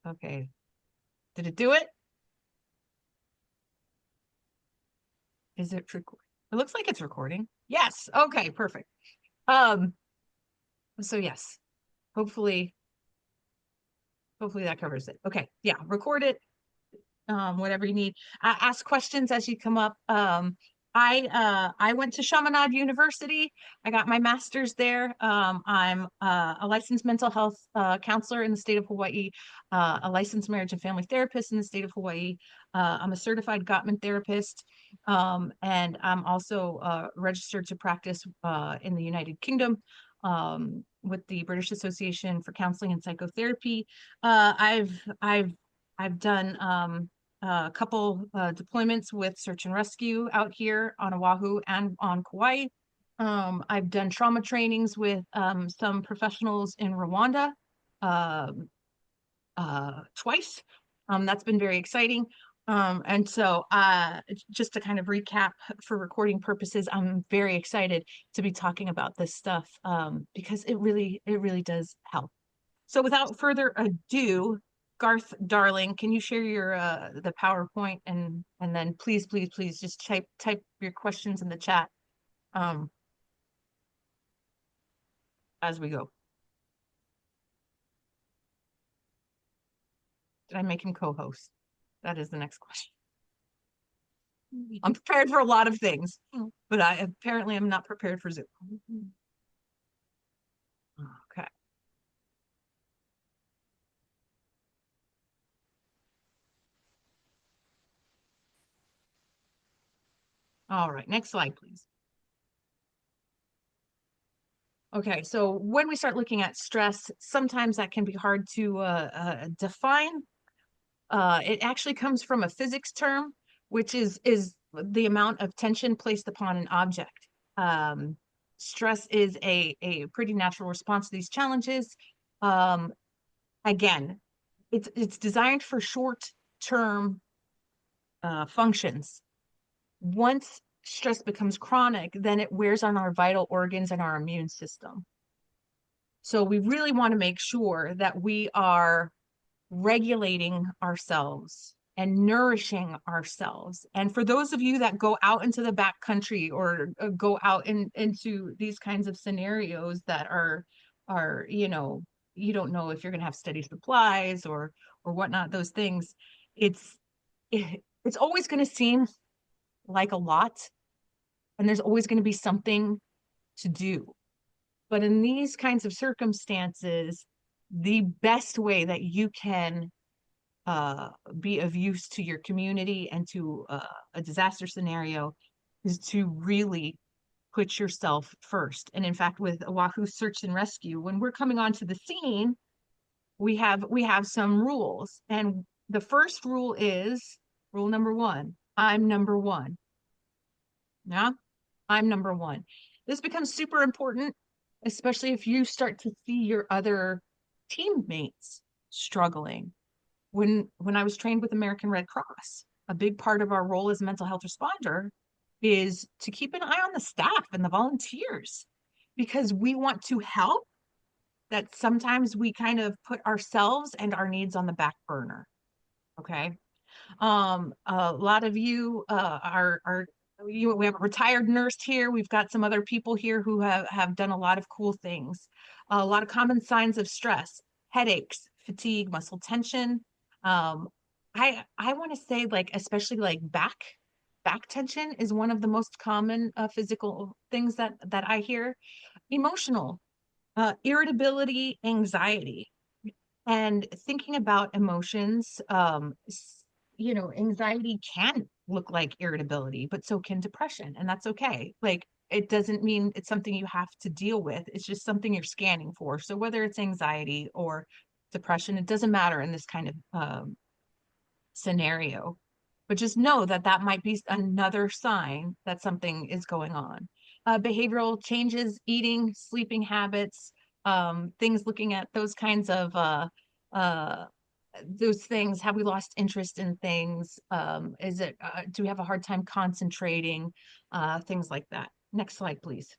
Okay. Did it do it? Is it recording? It looks like it's recording. Yes. Okay, perfect. Um, so yes, hopefully, hopefully that covers it. Okay. Yeah, record it. Whatever you need. Ask questions as you come up. I went to Chaminade University. I got my master's there. I'm a licensed mental health counselor in the state of Hawaii, a licensed marriage and family therapist in the state of Hawaii. I'm a certified Gottman therapist, and I'm also registered to practice in the United Kingdom. With the British Association for Counseling and Psychotherapy. I've done a couple deployments with search and rescue out here on Oahu and on Kauai. I've done trauma trainings with some professionals in Rwanda um, twice. That's been very exciting. And so just to kind of recap for recording purposes, I'm very excited to be talking about this stuff because it really does help. So without further ado, Garth, darling, can you share your the PowerPoint and then please just type your questions in the chat um as we go. Did I make him co-host? That is the next question. I'm prepared for a lot of things, but I apparently am not prepared for Zoom. Okay. All right. Next slide, please. Okay, so when we start looking at stress, sometimes that can be hard to define. It actually comes from a physics term, which is the amount of tension placed upon an object. Um, Stress is a pretty natural response to these challenges. Um, Again, it's designed for short-term functions. Once stress becomes chronic, then it wears on our vital organs and our immune system. So we really want to make sure that we are regulating ourselves and nourishing ourselves. And for those of you that go out into the back country or go out into these kinds of scenarios that are you don't know if you're going to have steady supplies or whatnot, those things, it's it's always going to seem like a lot, and there's always going to be something to do. But in these kinds of circumstances, the best way that you can uh, be of use to your community and to a disaster scenario is to really put yourself first. And in fact, with Oahu Search and Rescue, when we're coming onto the scene, we have some rules. And the first rule is rule number one, I'm number one. Yeah, I'm number one. This becomes super important, especially if you start to see your other teammates struggling. When I was trained with American Red Cross, a big part of our role as a mental health responder is to keep an eye on the staff and the volunteers because we want to help, that sometimes we kind of put ourselves and our needs on the back burner. Okay. A lot of you are we have a retired nurse here. We've got some other people here who have done a lot of cool things. A lot of common signs of stress: headaches, fatigue, muscle tension. Um, I want to say, like, especially like back tension is one of the most common physical things that I hear. Emotional, irritability, anxiety, and thinking about emotions. Anxiety can look like irritability, but so can depression, and that's okay. Like, it doesn't mean it's something you have to deal with. It's just something you're scanning for. So whether it's anxiety or depression, it doesn't matter in this kind of scenario. But just know that that might be another sign that something is going on. Behavioral changes, eating, sleeping habits, things, looking at those kinds of uh, those things. Have we lost interest in things? Do we have a hard time concentrating? Things like that. Next slide, please.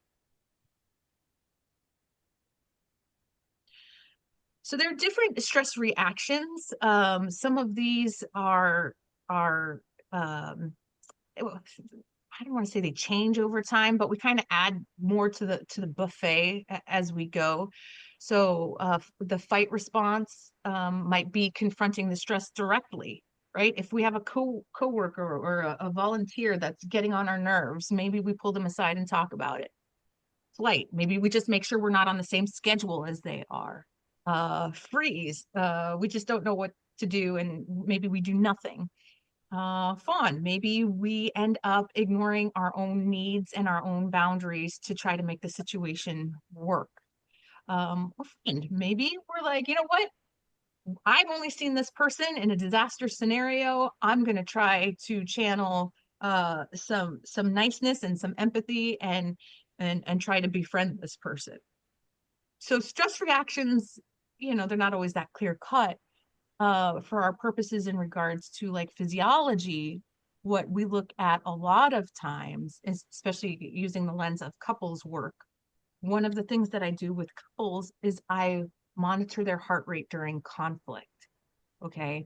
So there are different stress reactions. Some of these are well, I don't want to say they change over time, but we kind of add more to the buffet as we go. So the fight response might be confronting the stress directly, right? If we have a coworker or a volunteer that's getting on our nerves, maybe we pull them aside and talk about it. Flight, maybe we just make sure we're not on the same schedule as they are. Freeze, we just don't know what to do, and maybe we do nothing. Fawn, maybe we end up ignoring our own needs and our own boundaries to try to make the situation work. Or friend, maybe we're like, you know what? I've only seen this person in a disaster scenario. I'm going to try to channel some niceness and some empathy and try to befriend this person. So stress reactions, they're not always that clear cut. For our purposes in regards to like physiology, what we look at a lot of times, is, especially using the lens of couples work, one of the things that I do with couples is I monitor their heart rate during conflict. Okay.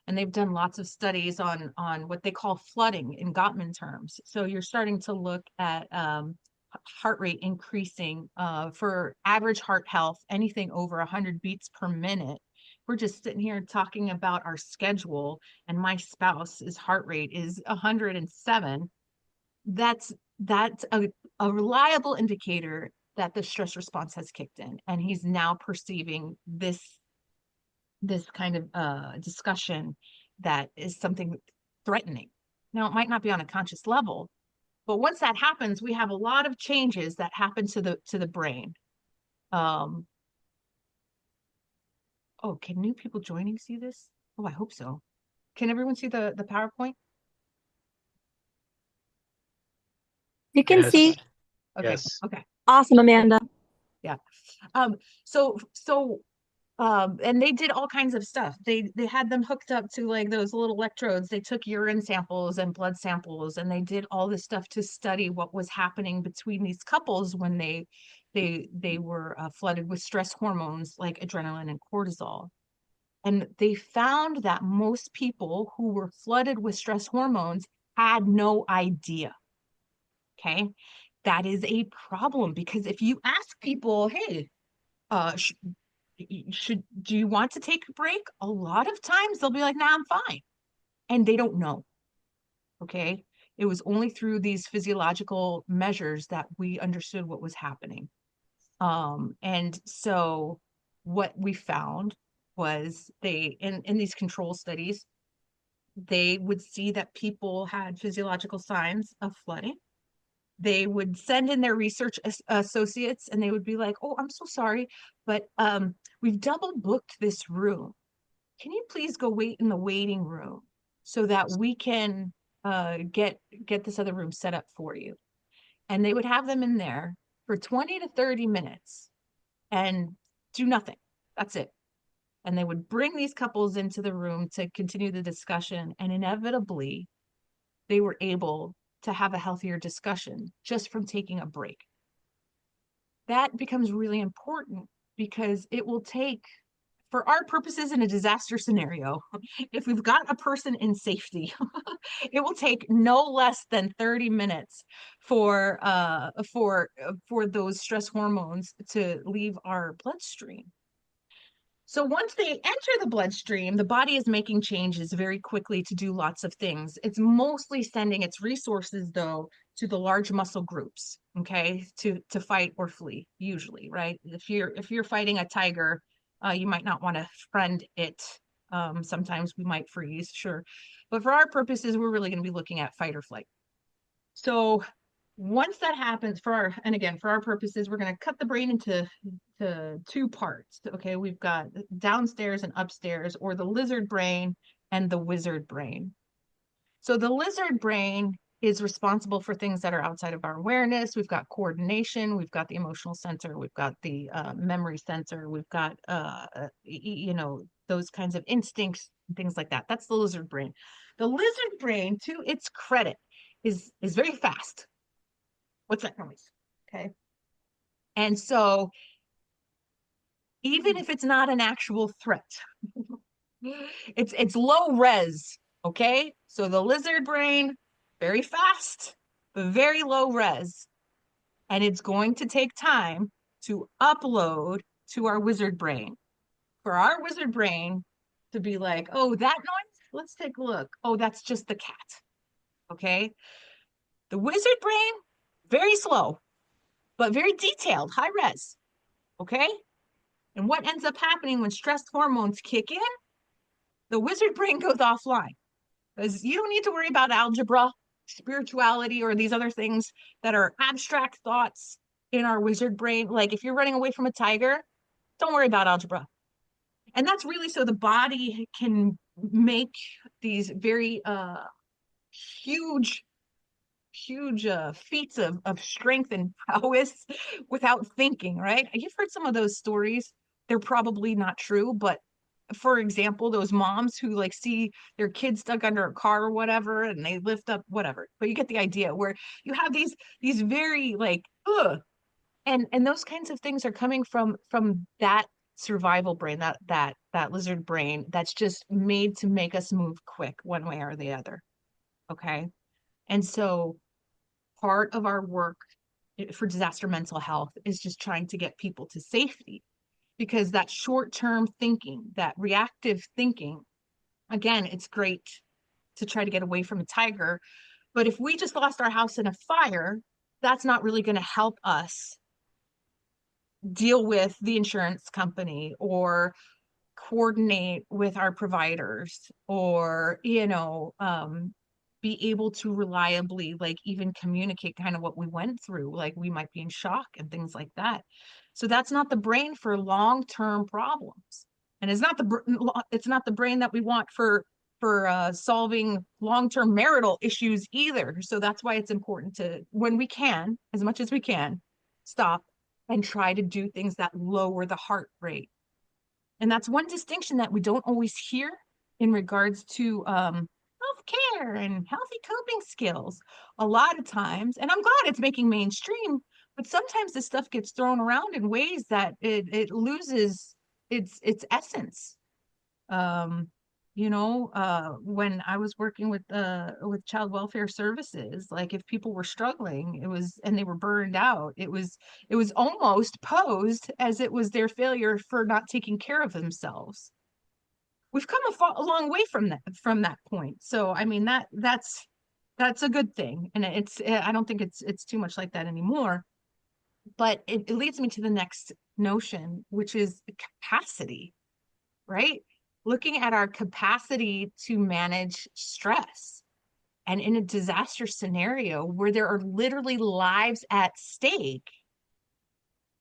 And they've done lots of studies on what they call flooding in Gottman terms. So you're starting to look at heart rate increasing for average heart health, anything over 100 beats per minute. We're just sitting here talking about our schedule, and my spouse's heart rate is 107. That's a reliable indicator that the stress response has kicked in, and he's now perceiving this kind of discussion that is something threatening. Now, it might not be on a conscious level, but once that happens, we have a lot of changes that happen to the brain. Um, oh, can new people joining see this? Oh, I hope so. Can everyone see the PowerPoint? You can Yes, see. Okay, yes. okay, Awesome, Amanda. yeah. So and they did all kinds of stuff. They had them hooked up to like those little electrodes. They took urine samples and blood samples, and they did all this stuff to study what was happening between these couples when they were flooded with stress hormones like adrenaline and cortisol. And they found that most people who were flooded with stress hormones had no idea. Okay. That is a problem because if you ask people, hey, sh do you want to take a break? A lot of times they'll be like, nah, I'm fine. And they don't know. Okay. It was only through these physiological measures that we understood what was happening. And so what we found was in these control studies, they would see that people had physiological signs of flooding. They would send in their research associates and they would be like, oh, I'm so sorry, but we've double booked this room. Can you please go wait in the waiting room so that we can get this other room set up for you? And they would have them in there for 20 to 30 minutes and do nothing. That's it. And they would bring these couples into the room to continue the discussion. And inevitably, they were able to have a healthier discussion just from taking a break. That becomes really important because it will take, for our purposes in a disaster scenario, if we've got a person in safety, it will take no less than 30 minutes for those stress hormones to leave our bloodstream. So once they enter the bloodstream, the body is making changes very quickly to do lots of things. It's mostly sending its resources, though, to the large muscle groups, okay, to fight or flee, usually, right? If you're fighting a tiger, you might not want to friend it. Sometimes we might freeze, sure. But for our purposes, we're really going to be looking at fight or flight. So once that happens and again, for our purposes, we're going to cut the brain into two parts. Okay, we've got downstairs and upstairs, or the lizard brain and the wizard brain. So the lizard brain is responsible for things that are outside of our awareness. We've got coordination, we've got the emotional center, we've got the memory center, we've got those kinds of instincts, things like that. That's the lizard brain. The lizard brain, to its credit, is very fast. What's that noise? Okay. And so even if it's not an actual threat. It's low res, okay? So the lizard brain, very fast, but very low res. And it's going to take time to upload to our wizard brain. For our wizard brain to be like, oh, that noise, let's take a look. Oh, that's just the cat. Okay. The wizard brain, very slow, but very detailed, high res. Okay. And what ends up happening when stress hormones kick in? The wizard brain goes offline because you don't need to worry about algebra, spirituality, or these other things that are abstract thoughts in our wizard brain. Like if you're running away from a tiger, don't worry about algebra. And that's really so the body can make these very huge huge feats of strength and prowess without thinking, right? You've heard some of those stories. They're probably not true, but for example, those moms who like see their kids stuck under a car or whatever, and they lift up whatever. But you get the idea where you have these very like, ugh, and those kinds of things are coming from that survival brain, that lizard brain that's just made to make us move quick one way or the other. Okay. And so part of our work for disaster mental health is just trying to get people to safety because that short-term thinking, that reactive thinking, again, it's great to try to get away from a tiger, but if we just lost our house in a fire, that's not really going to help us deal with the insurance company or coordinate with our providers or be able to reliably like even communicate kind of what we went through, like we might be in shock and things like that. So that's not the brain for long-term problems, and it's not the brain that we want for solving long-term marital issues either. So that's why it's important to, when we can, as much as we can, stop and try to do things that lower the heart rate. And that's one distinction that we don't always hear in regards to healthcare and healthy coping skills. A lot of times, and I'm glad it's making mainstream, but sometimes this stuff gets thrown around in ways that it loses its essence. Um, when I was working with child welfare services, like if people were struggling, it was and they were burned out, it was almost posed as it was their failure for not taking care of themselves. We've come a long way from that point. So I mean that's a good thing, and I don't think it's too much like that anymore. But it leads me to the next notion, which is capacity, right? Looking at our capacity to manage stress. And in a disaster scenario where there are literally lives at stake,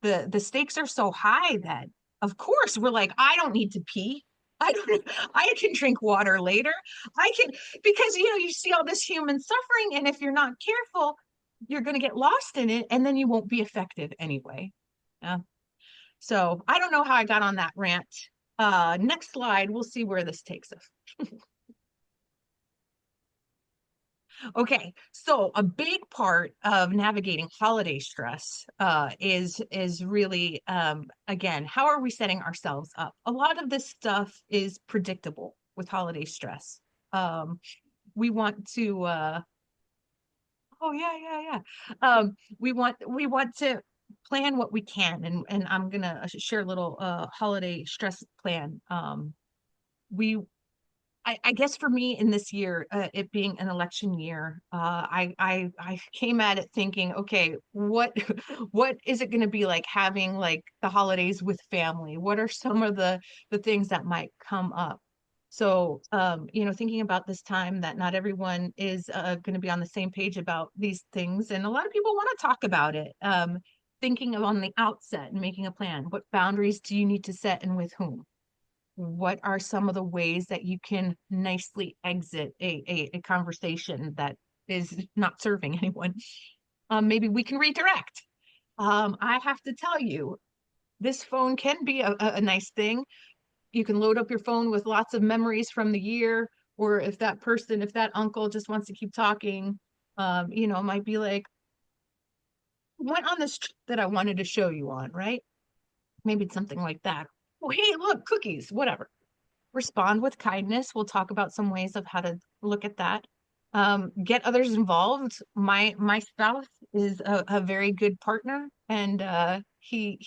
the stakes are so high that of course we're like, I don't need to pee. I don't I can drink water later. I can, because you see all this human suffering, and if you're not careful, you're going to get lost in it and then you won't be effective anyway. Yeah. So I don't know how I got on that rant. Next slide, we'll see where this takes us. Okay, so a big part of navigating holiday stress is really again, how are we setting ourselves up? A lot of this stuff is predictable with holiday stress. Um, we want to oh yeah, yeah, yeah. We want to plan what we can, and I'm gonna share a little holiday stress plan. We I guess for me in this year, it being an election year, I came at it thinking, okay, what what is it going to be like having like the holidays with family? What are some of the things that might come up? So, thinking about this time that not everyone is going to be on the same page about these things, and a lot of people want to talk about it. Thinking of on the outset and making a plan. What boundaries do you need to set, and with whom? What are some of the ways that you can nicely exit a conversation that is not serving anyone? Maybe we can redirect. I have to tell you, this phone can be a nice thing. You can load up your phone with lots of memories from the year, or if that uncle just wants to keep talking, it might be like, went on this trip that I wanted to show you on, right? Maybe it's something like that. Oh, hey, look, cookies, whatever. Respond with kindness. We'll talk about some ways of how to look at that. Get others involved. My spouse is a very good partner, and he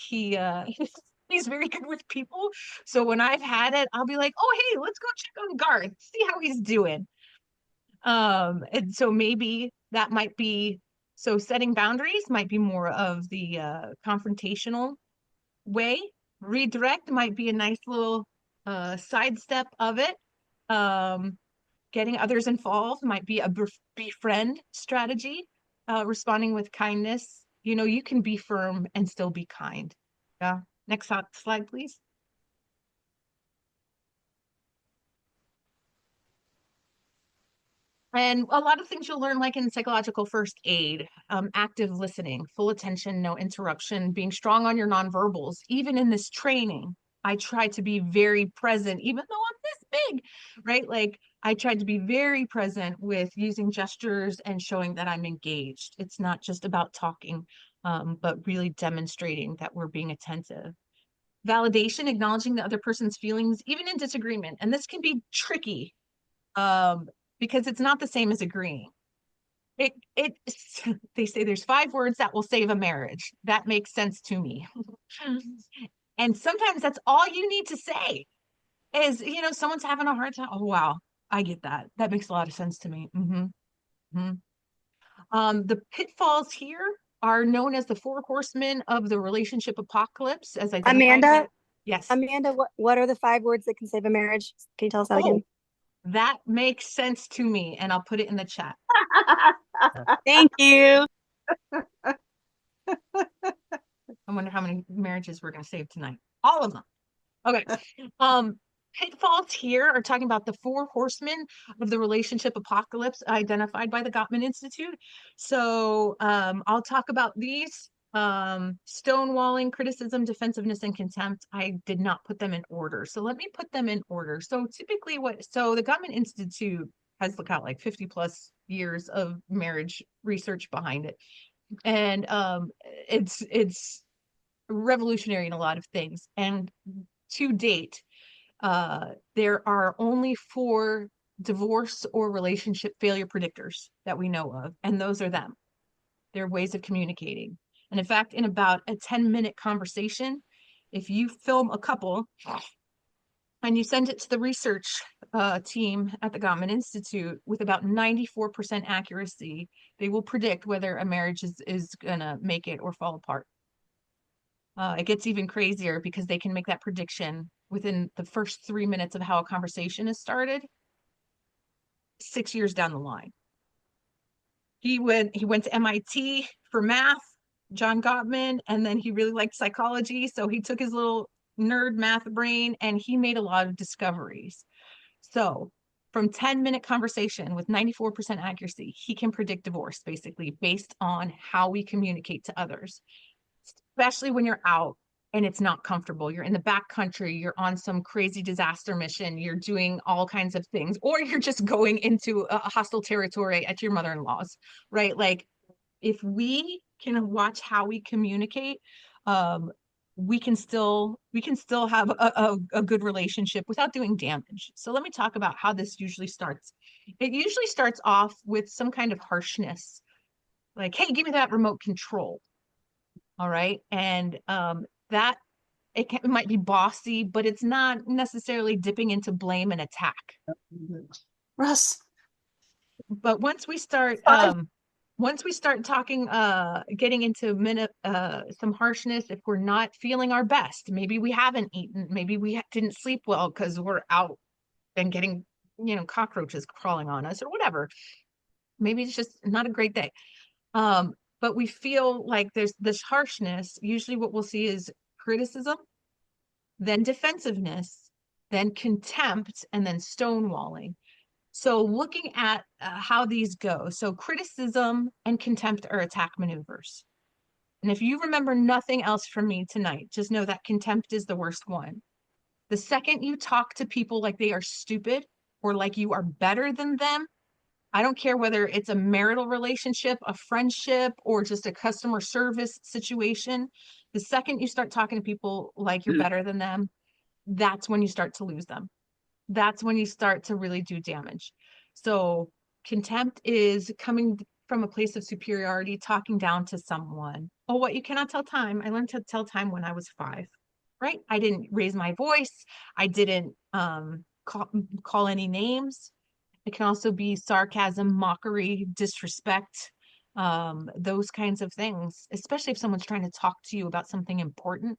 he's very good with people. So when I've had it, I'll be like, "Oh, hey, let's go check on Garth, see how he's doing." And so maybe that might be so setting boundaries might be more of the confrontational way. Redirect might be a nice little sidestep of it. Um, Getting others involved might be a befriend strategy. Responding with kindness. You know, you can be firm and still be kind. Yeah. Next slide, please. And a lot of things you'll learn, like in psychological first aid, active listening, full attention, no interruption, being strong on your nonverbals. Even in this training, I try to be very present, even though I'm this big, right? Like I tried to be very present with using gestures and showing that I'm engaged. It's not just about talking, but really demonstrating that we're being attentive. Validation, acknowledging the other person's feelings, even in disagreement. And this can be tricky um, because it's not the same as agreeing. It they say there's 5 words that will save a marriage. That makes sense to me. And sometimes that's all you need to say is, someone's having a hard time. Oh, wow. I get that. That makes a lot of sense to me. The pitfalls here are known as the 4 horsemen of the relationship apocalypse, as identified by, Amanda, yes. Amanda, what are the 5 words that can save a marriage? Can you tell us that Oh, again? that makes sense to me. And I'll put it in the chat. Thank you. I wonder how many marriages we're going to save tonight. All of them. Okay. Um, Pitfalls here are talking about the 4 horsemen of the relationship apocalypse identified by the Gottman Institute. So I'll talk about these. Stonewalling, criticism, defensiveness, and contempt. I did not put them in order. So let me put them in order. So typically so the Gottman Institute has got like 50 plus years of marriage research behind it. And it's revolutionary in a lot of things. And to date, there are only 4 divorce or relationship failure predictors that we know of, and those are them. They're ways of communicating. And in fact, in about a 10-minute conversation, if you film a couple and you send it to the research team at the Gottman Institute with about 94% accuracy, they will predict whether a marriage is going to make it or fall apart. It gets even crazier because they can make that prediction within the first 3 minutes of how a conversation is started, 6 years down the line. He went to MIT for math, John Gottman, and then he really liked psychology. So he took his little nerd math brain and he made a lot of discoveries. So from 10-minute conversation with 94% accuracy, he can predict divorce basically based on how we communicate to others, especially when you're out and it's not comfortable. You're in the back country, you're on some crazy disaster mission, you're doing all kinds of things, or you're just going into a hostile territory at your mother-in-law's, right? Like if we can watch how we communicate, um, we can still have a good relationship without doing damage. So let me talk about how this usually starts. It usually starts off with some kind of harshness, like, hey, give me that remote control. All right. And that it might be bossy, but it's not necessarily dipping into blame and attack. Russ. But once we start talking, getting into some harshness, if we're not feeling our best, maybe we haven't eaten, maybe we didn't sleep well because we're out and getting, cockroaches crawling on us or whatever. Maybe it's just not a great day. But we feel like there's this harshness. Usually what we'll see is criticism, then defensiveness, then contempt, and then stonewalling. So looking at how these go. So criticism and contempt are attack maneuvers. And if you remember nothing else from me tonight, just know that contempt is the worst one. The second you talk to people like they are stupid or like you are better than them, I don't care whether it's a marital relationship, a friendship, or just a customer service situation. The second you start talking to people like you're better than them, that's when you start to lose them. That's when you start to really do damage. So contempt is coming from a place of superiority, talking down to someone. Oh, what, you cannot tell time. I learned to tell time when I was 5, right? I didn't raise my voice. I didn't call any names. It can also be sarcasm, mockery, disrespect, those kinds of things, especially if someone's trying to talk to you about something important.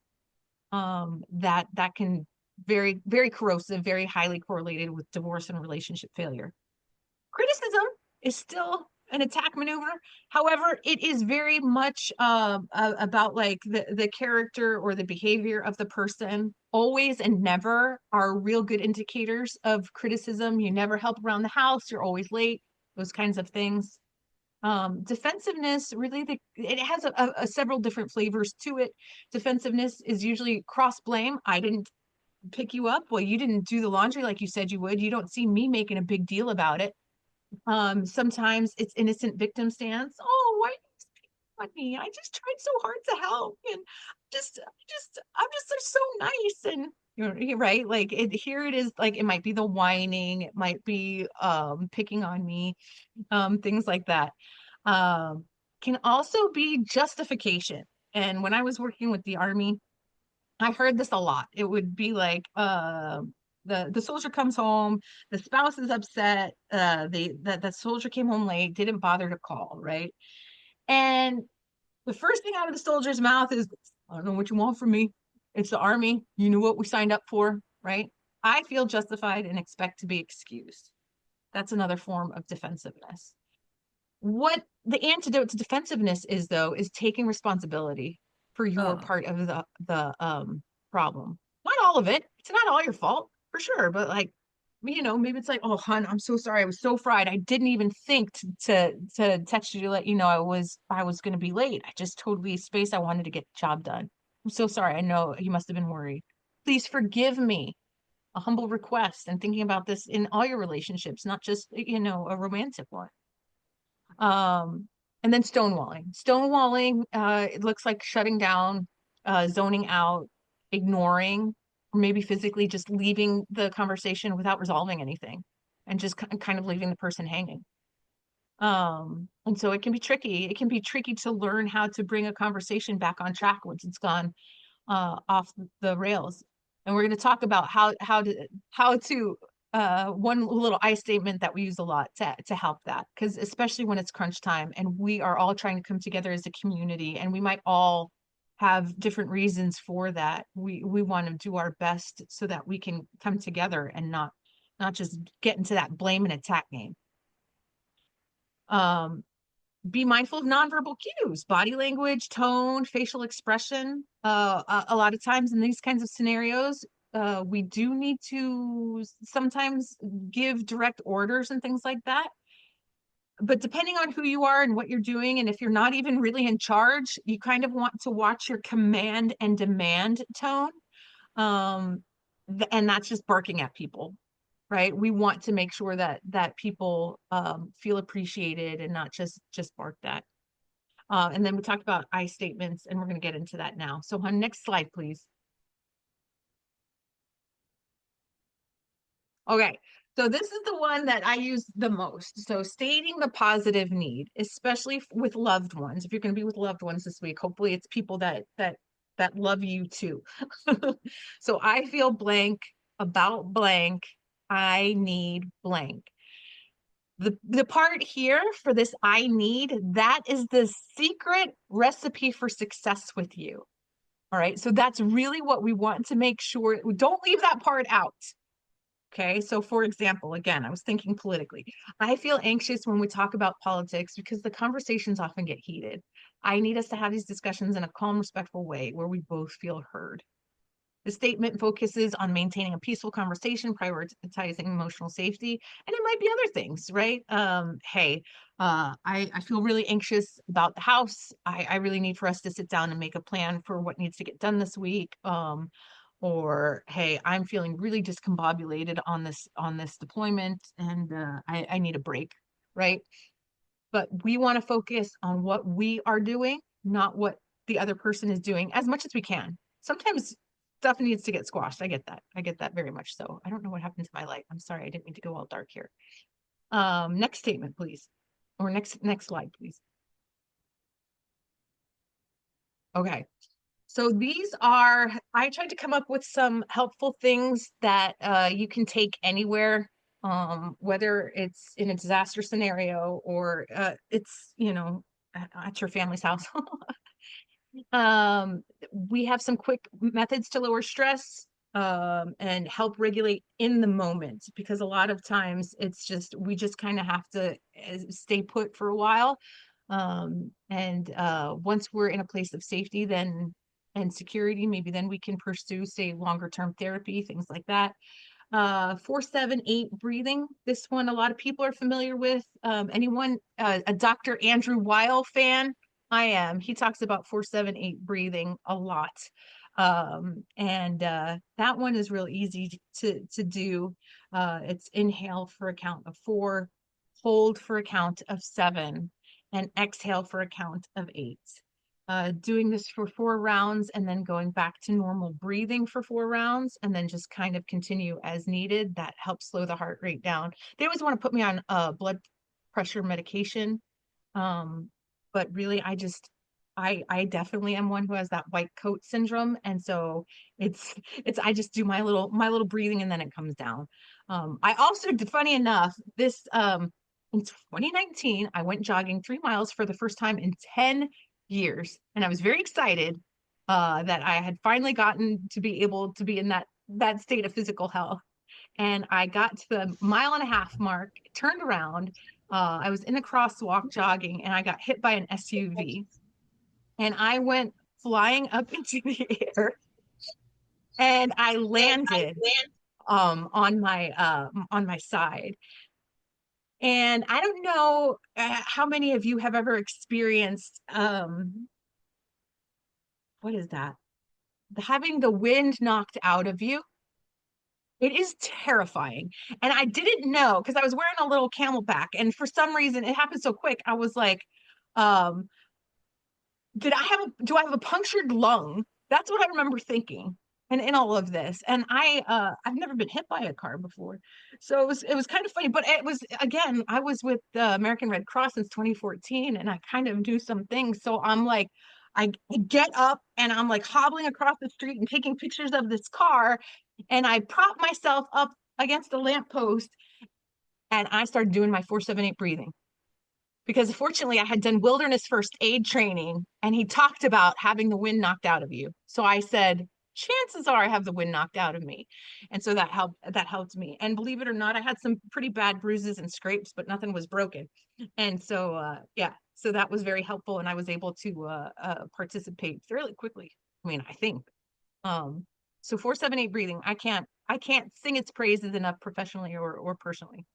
That can very, very corrosive, very highly correlated with divorce and relationship failure. Criticism is still an attack maneuver. However, it is very much about like the character or the behavior of the person. Always and never are real good indicators of criticism. You never help around the house, you're always late, those kinds of things. Defensiveness, really, it has a several different flavors to it. Defensiveness is usually cross blame. I didn't pick you up. Well, you didn't do the laundry like you said you would. You don't see me making a big deal about it. Sometimes it's innocent victim stance. Oh, why on me? I just tried so hard to help, and I'm just they're so nice, and you're right. Like here it is. Like it might be the whining, it might be picking on me, things like that. Can also be justification. And when I was working with the Army, I heard this a lot. It would be like, the soldier comes home, the spouse is upset, the soldier came home late, didn't bother to call, right? And the first thing out of the soldier's mouth is, I don't know what you want from me. It's the Army. You knew what we signed up for, right? I feel justified and expect to be excused. That's another form of defensiveness. What the antidote to defensiveness is, though, is taking responsibility for your Oh, part of the problem. Not all of it. It's not all your fault, for sure, but like, maybe it's like, oh, hun, I'm so sorry. I was so fried. I didn't even think to text you to let you know I was going to be late. I just totally spaced. I wanted to get the job done. I'm so sorry. I know you must have been worried. Please forgive me. A humble request, and thinking about this in all your relationships, not just, a romantic one. Um, and then stonewalling. Stonewalling, it looks like shutting down, zoning out, ignoring, or maybe physically just leaving the conversation without resolving anything and just kind of leaving the person hanging. And so it can be tricky. It can be tricky to learn how to bring a conversation back on track once it's gone off the rails. And we're going to talk about how to one little I statement that we use a lot to help that, because especially when it's crunch time and we are all trying to come together as a community, and we might all have different reasons for that. We want to do our best so that we can come together and not just get into that blame and attack game. Um, be mindful of nonverbal cues, body language, tone, facial expression. A lot of times in these kinds of scenarios, we do need to sometimes give direct orders and things like that. But depending on who you are and what you're doing, and if you're not even really in charge, you kind of want to watch your command and demand tone. Um, and that's just barking at people, right? We want to make sure that people feel appreciated and not just barked at. And then we talked about I statements, and we're going to get into that now. So on next slide, please. Okay, so this is the one that I use the most. So stating the positive need, especially with loved ones. If you're going to be with loved ones this week, hopefully it's people that love you too. So I feel blank about blank. I need blank. The part here for this I need, that is the secret recipe for success with you. All right. So that's really what we want to make sure. Don't leave that part out. Okay. So, for example, again, I was thinking politically. I feel anxious when we talk about politics because the conversations often get heated. I need us to have these discussions in a calm, respectful way where we both feel heard. The statement focuses on maintaining a peaceful conversation, prioritizing emotional safety, and it might be other things, right? Hey, I feel really anxious about the house. I really need for us to sit down and make a plan for what needs to get done this week. Or hey, I'm feeling really discombobulated on this deployment, and I need a break. right? But we want to focus on what we are doing, not what the other person is doing as much as we can. Sometimes stuff needs to get squashed. I get that. I get that very much so. I don't know what happened to my light. I'm sorry. I didn't mean to go all dark here. Next statement, please. Or next slide, please. Okay. So these are, I tried to come up with some helpful things that you can take anywhere, whether it's in a disaster scenario or it's, at your family's house. Um, we have some quick methods to lower stress and help regulate in the moment, because a lot of times it's just, we just kind of have to stay put for a while. And once we're in a place of safety, then and security, maybe then we can pursue, say, longer term therapy, things like that. 4-7-8 breathing. This one a lot of people are familiar with. Anyone a Dr. Andrew Weil fan? I am. He talks about 4-7-8 breathing a lot. And that one is real easy to do. It's inhale for a count of 4, hold for a count of 7, and exhale for a count of 8. Doing this for 4 rounds and then going back to normal breathing for 4 rounds and then just kind of continue as needed. That helps slow the heart rate down. They always want to put me on blood pressure medication. But really, I definitely am one who has that white coat syndrome. And so I just do my little breathing and then it comes down. I also, funny enough, in 2019, I went jogging 3 miles for the first time in 10 years. And I was very excited that I had finally gotten to be able to be in that state of physical health. And I got to the 1.5 mile mark, turned around. I was in a crosswalk jogging and I got hit by an SUV. And I went flying up into the air and I landed on my side. And I don't know how many of you have ever experienced what is that? Having the wind knocked out of you. It is terrifying. And I didn't know because I was wearing a little camelback. And for some reason, it happened so quick. I was like, um, do I have a punctured lung? That's what I remember thinking. And in all of this, and I've never been hit by a car before, so it was kind of funny. But it was, again, I was with the American Red Cross since 2014, and I kind of do some things. So I'm like, I get up and I'm like hobbling across the street and taking pictures of this car, and I prop myself up against a lamppost, and I started doing my 4-7-8 breathing because fortunately I had done wilderness first aid training and he talked about having the wind knocked out of you. So I said, chances are I have the wind knocked out of me. And so that helped me. And believe it or not, I had some pretty bad bruises and scrapes, but nothing was broken. And so yeah, so that was very helpful and I was able to participate fairly quickly. I mean, I think. So 4-7-8 breathing, I can't sing its praises enough professionally or personally.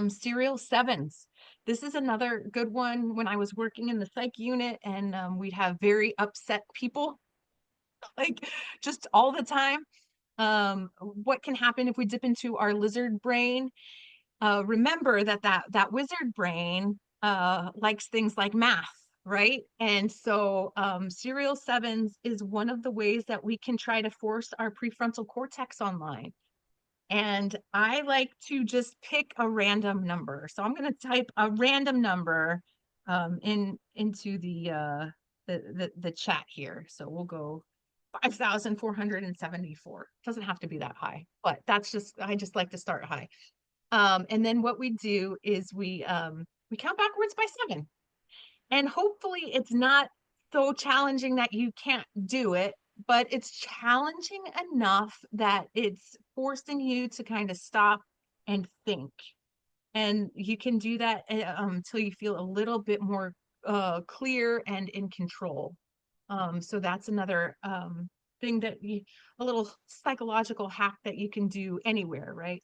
Serial sevens. This is another good one. When I was working in the psych unit and we'd have very upset people, like just all the time. What can happen if we dip into our lizard brain? Remember that wizard brain likes things like math, right? And so serial sevens is one of the ways that we can try to force our prefrontal cortex online. And I like to just pick a random number. So I'm going to type a random number into the chat here. So we'll go 5,474. Doesn't have to be that high, but I just like to start high. And then what we do is we count backwards by 7. And hopefully it's not so challenging that you can't do it, but it's challenging enough that it's forcing you to kind of stop and think. And you can do that until you feel a little bit more clear and in control. So that's another thing a little psychological hack that you can do anywhere, right?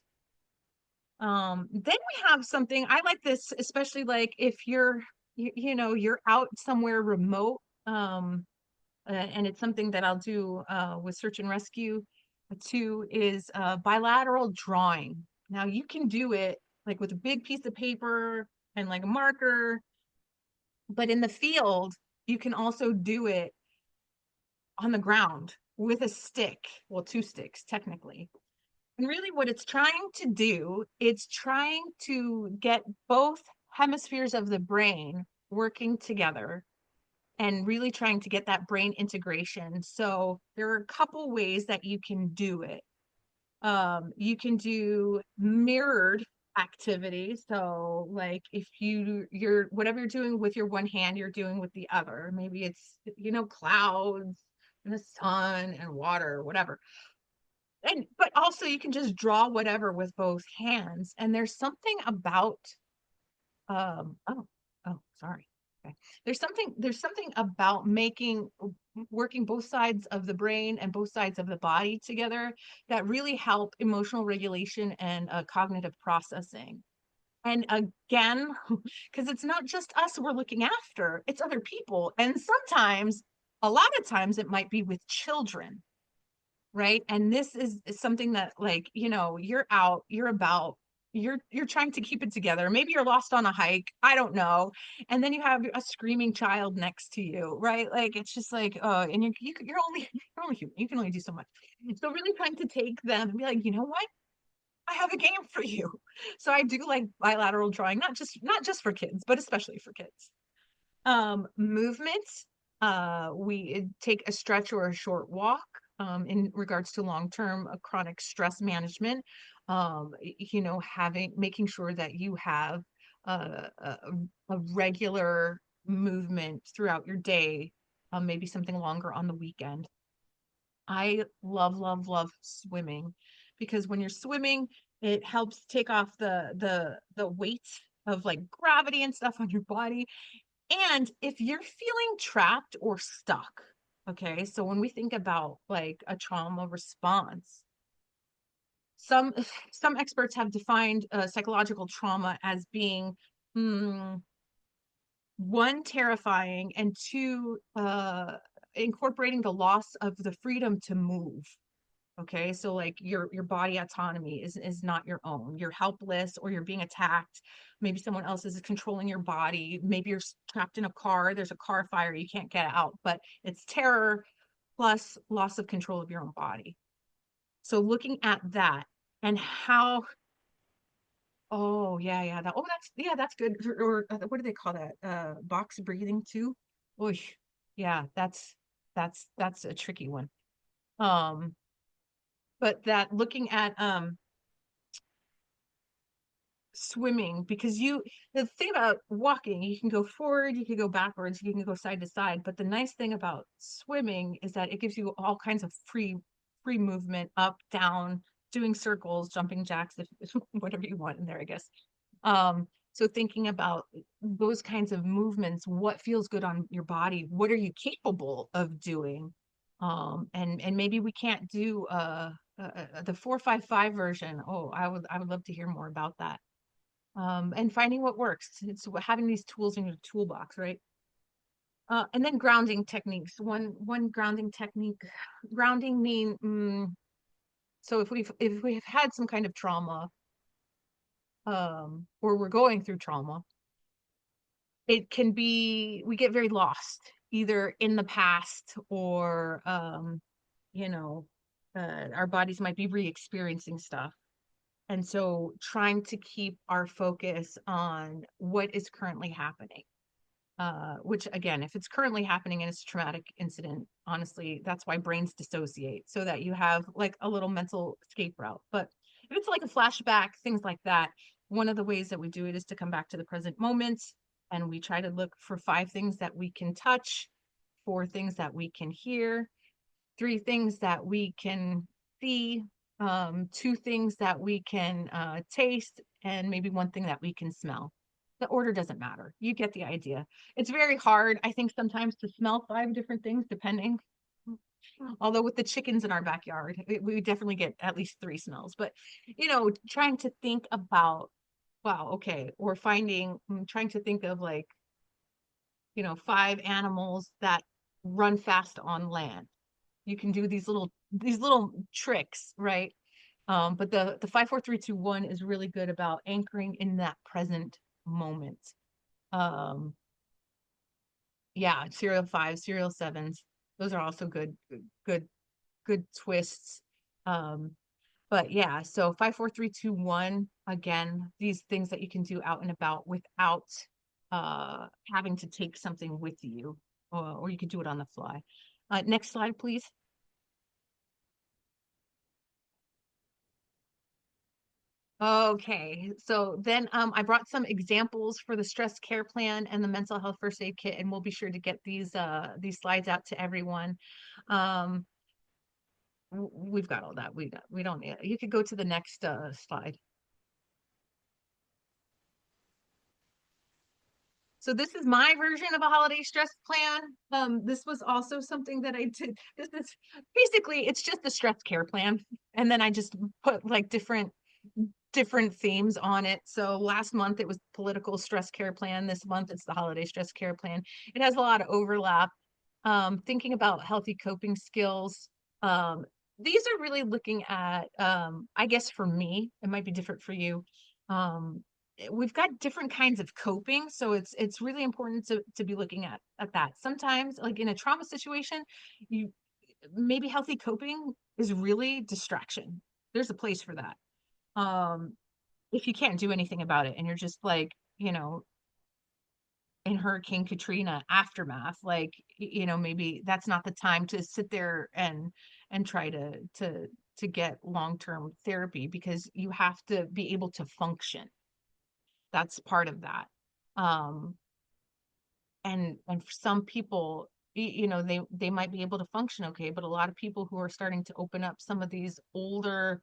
Then we have something, I like this, especially like if you're out somewhere remote, and it's something that I'll do with search and rescue too, is bilateral drawing. Now you can do it like with a big piece of paper and like a marker. But in the field, you can also do it on the ground with a stick. Well, two sticks, technically. And really, what it's trying to do, it's trying to get both hemispheres of the brain working together and really trying to get that brain integration. So there are a couple ways that you can do it. You can do mirrored activities. So like if you're whatever you're doing with your one hand, you're doing with the other. Maybe it's, clouds and the sun and water, whatever. And but also you can just draw whatever with both hands. And there's something about oh, sorry. Okay. There's something about working both sides of the brain and both sides of the body together that really help emotional regulation and cognitive processing. And again, because it's not just us we're looking after, it's other people. And sometimes, a lot of times, it might be with children, right? And this is something that, like, you're out, you're about, you're trying to keep it together. Maybe you're lost on a hike, I don't know. And then you have a screaming child next to you, right? Like it's just like, and you're only you're only human. You can only do so much. So really trying to take them and be like, you know what? I have a game for you. So I do like bilateral drawing, not just for kids, but especially for kids. Movements, we take a stretch or a short walk, in regards to long-term chronic stress management. Making sure that you have a regular movement throughout your day, maybe something longer on the weekend. I love, love, love swimming, because when you're swimming, it helps take off the weight of like gravity and stuff on your body. And if you're feeling trapped or stuck, okay, so when we think about like a trauma response, some some experts have defined psychological trauma as being, mm, one, terrifying, and two, incorporating the loss of the freedom to move. Okay, so like your body autonomy is not your own. You're helpless, or you're being attacked. Maybe someone else is controlling your body. Maybe you're trapped in a car. There's a car fire, you can't get out, but it's terror plus loss of control of your own body. So looking at that and how, oh yeah, yeah, that's good. Or what do they call that? Box breathing too. Oh yeah, that's a tricky one. Um, but that looking at swimming, because the thing about walking, you can go forward, you can go backwards, you can go side to side, but the nice thing about swimming is that it gives you all kinds of free movement, up, down, doing circles, jumping jacks, if whatever you want in there, I guess. So thinking about those kinds of movements, what feels good on your body, what are you capable of doing? And maybe we can't do the 4-5-5 version. Oh, I would love to hear more about that. And finding what works. It's having these tools in your toolbox, right? And then grounding techniques. One grounding technique, grounding mean, so if we've had some kind of trauma, or we're going through trauma, it can be, we get very lost either in the past, or you know, our bodies might be re-experiencing stuff. And so trying to keep our focus on what is currently happening. Which again, if it's currently happening and it's a traumatic incident, honestly, that's why brains dissociate, so that you have like a little mental escape route. But if it's like a flashback, things like that, one of the ways that we do it is to come back to the present moment, and we try to look for 5 things that we can touch, 4 things that we can hear, 3 things that we can see, 2 things that we can taste, and maybe 1 thing that we can smell. The order doesn't matter. You get the idea. It's very hard, I think, sometimes to smell 5 different things, depending. Although with the chickens in our backyard, we definitely get at least 3 smells. But, trying to think about, wow, okay, or trying to think of like, 5 animals that run fast on land. You can do these little tricks, right? But the 5, 4, 3, 2, 1 is really good about anchoring in that present moment. Um, yeah, serial fives, serial sevens. Those are also good, good twists. Um, but yeah, so 5, 4, 3, 2, 1, again, these things that you can do out and about without having to take something with you, or you could do it on the fly. Next slide, please. Okay, so then I brought some examples for the stress care plan and the mental health first aid kit, and we'll be sure to get these slides out to everyone. Um, we've got all that. We don't need, you could go to the next slide. So this is my version of a holiday stress plan. This was also something that I did. This is basically, it's just the stress care plan. And then I just put like different themes on it. So last month it was political stress care plan. This month it's the holiday stress care plan. It has a lot of overlap. Thinking about healthy coping skills. Um, these are really looking at, I guess for me, it might be different for you. Um, we've got different kinds of coping, so it's really important to be looking at that. Sometimes, like in a trauma situation, you maybe healthy coping is really distraction. There's a place for that. Um, if you can't do anything about it and you're just like, in Hurricane Katrina aftermath, like, maybe that's not the time to sit there and try to get long-term therapy, because you have to be able to function. That's part of that. Um, and for some people, they might be able to function okay, but a lot of people who are starting to open up some of these older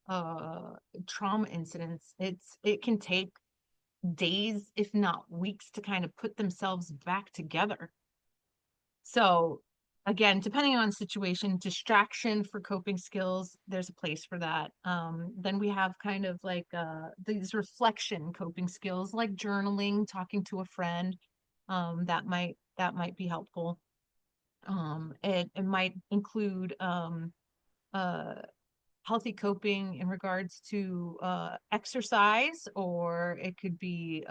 uh trauma incidents, it can take days, if not weeks, to kind of put themselves back together. So again, depending on situation, distraction for coping skills, there's a place for that. Then we have kind of like these reflection coping skills like journaling, talking to a friend. That might be helpful. It might include uh healthy coping in regards to exercise, or it could be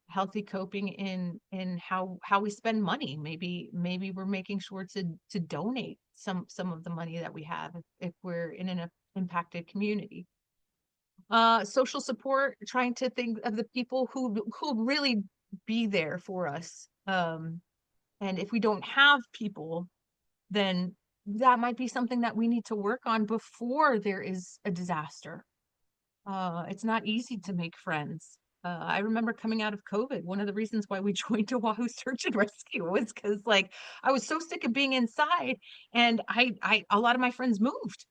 healthy coping in how we spend money. Maybe we're making sure to donate some of the money that we have if we're in an impacted community. Social support, trying to think of the people who really be there for us. And if we don't have people, then that might be something that we need to work on before there is a disaster. It's not easy to make friends. I remember coming out of COVID, one of the reasons why we joined Oahu Search and Rescue was because like I was so sick of being inside, and a lot of my friends moved.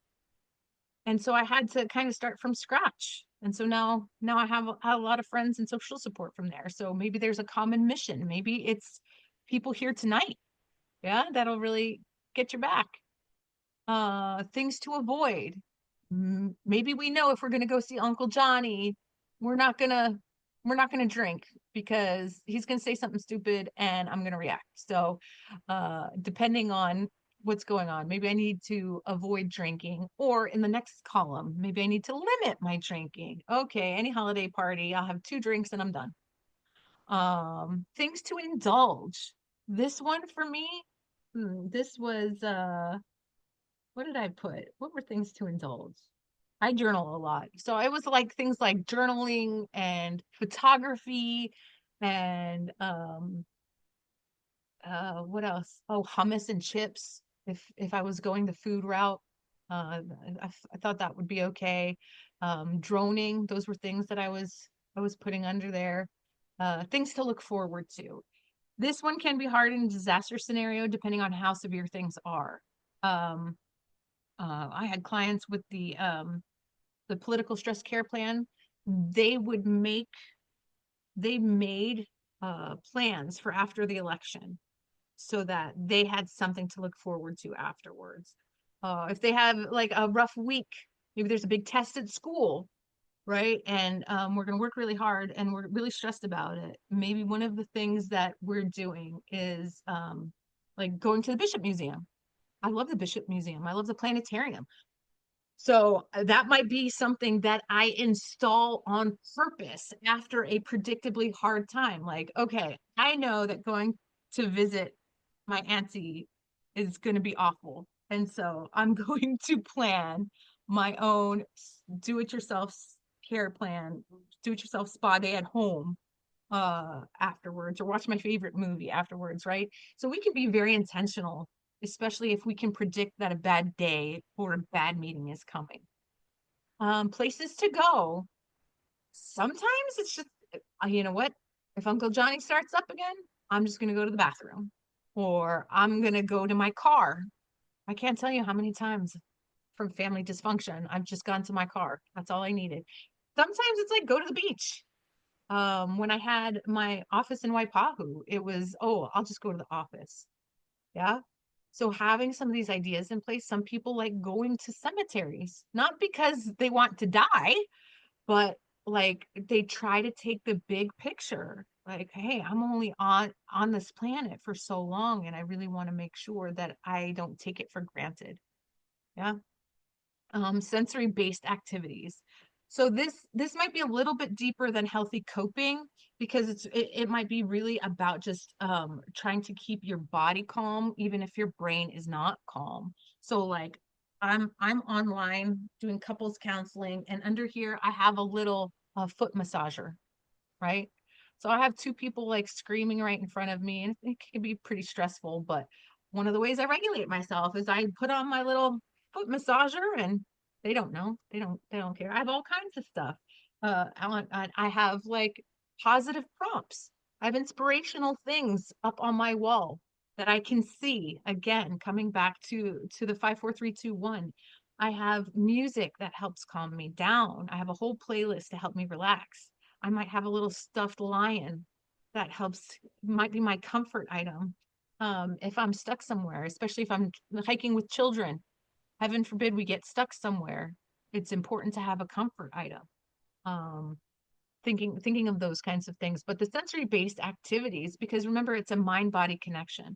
And so I had to kind of start from scratch. And so now I have a lot of friends and social support from there. So maybe there's a common mission. Maybe it's people here tonight. Yeah, that'll really get your back. Things to avoid. Maybe we know if we're going to go see Uncle Johnny, we're not going to we're not going to drink because he's going to say something stupid and I'm going to react. So, depending on what's going on, maybe I need to avoid drinking, or in the next column, maybe I need to limit my drinking. Okay, any holiday party, I'll have 2 drinks and I'm done. Things to indulge. This one for me, this was what did I put? What were things to indulge? I journal a lot. So it was like things like journaling and photography and what else? Oh, hummus and chips. If I was going the food route, I thought that would be okay. Droning, those were things that I was putting under there. Things to look forward to. This one can be hard in a disaster scenario depending on how severe things are. Um, I had clients with the political stress care plan. They would make they made plans for after the election so that they had something to look forward to afterwards. If they have like a rough week, maybe there's a big test at school, right? And we're going to work really hard and we're really stressed about it. Maybe one of the things that we're doing is like going to the Bishop Museum. I love the Bishop Museum. I love the planetarium. So that might be something that I install on purpose after a predictably hard time. Like, okay, I know that going to visit my auntie is going to be awful. And so I'm going to plan my own do-it-yourself care plan, do-it-yourself spa day at home afterwards, or watch my favorite movie afterwards, right? So we can be very intentional, especially if we can predict that a bad day or a bad meeting is coming. Places to go. Sometimes it's just, you know what? If Uncle Johnny starts up again, I'm just going to go to the bathroom, or I'm going to go to my car. I can't tell you how many times from family dysfunction I've just gone to my car. That's all I needed. Sometimes it's like go to the beach. When I had my office in Waipahu, it was, oh, I'll just go to the office. Yeah. So having some of these ideas in place, some people like going to cemeteries, not because they want to die, but like they try to take the big picture. Like, hey, I'm only on this planet for so long, and I really want to make sure that I don't take it for granted. Yeah. Sensory based activities. So this might be a little bit deeper than healthy coping, because it might be really about just trying to keep your body calm even if your brain is not calm. So like I'm online doing couples counseling, and under here I have a little foot massager, right? So I have two people like screaming right in front of me, and it can be pretty stressful. But one of the ways I regulate myself is I put on my little foot massager, and they don't know. They don't care. I have all kinds of stuff. I have like positive prompts. I have inspirational things up on my wall that I can see. Again, coming back to the 5 4 3 2 1. I have music that helps calm me down. I have a whole playlist to help me relax. I might have a little stuffed lion that helps, might be my comfort item. If I'm stuck somewhere, especially if I'm hiking with children, heaven forbid we get stuck somewhere, it's important to have a comfort item. Um, thinking of those kinds of things, but the sensory based activities, because remember, it's a mind body connection.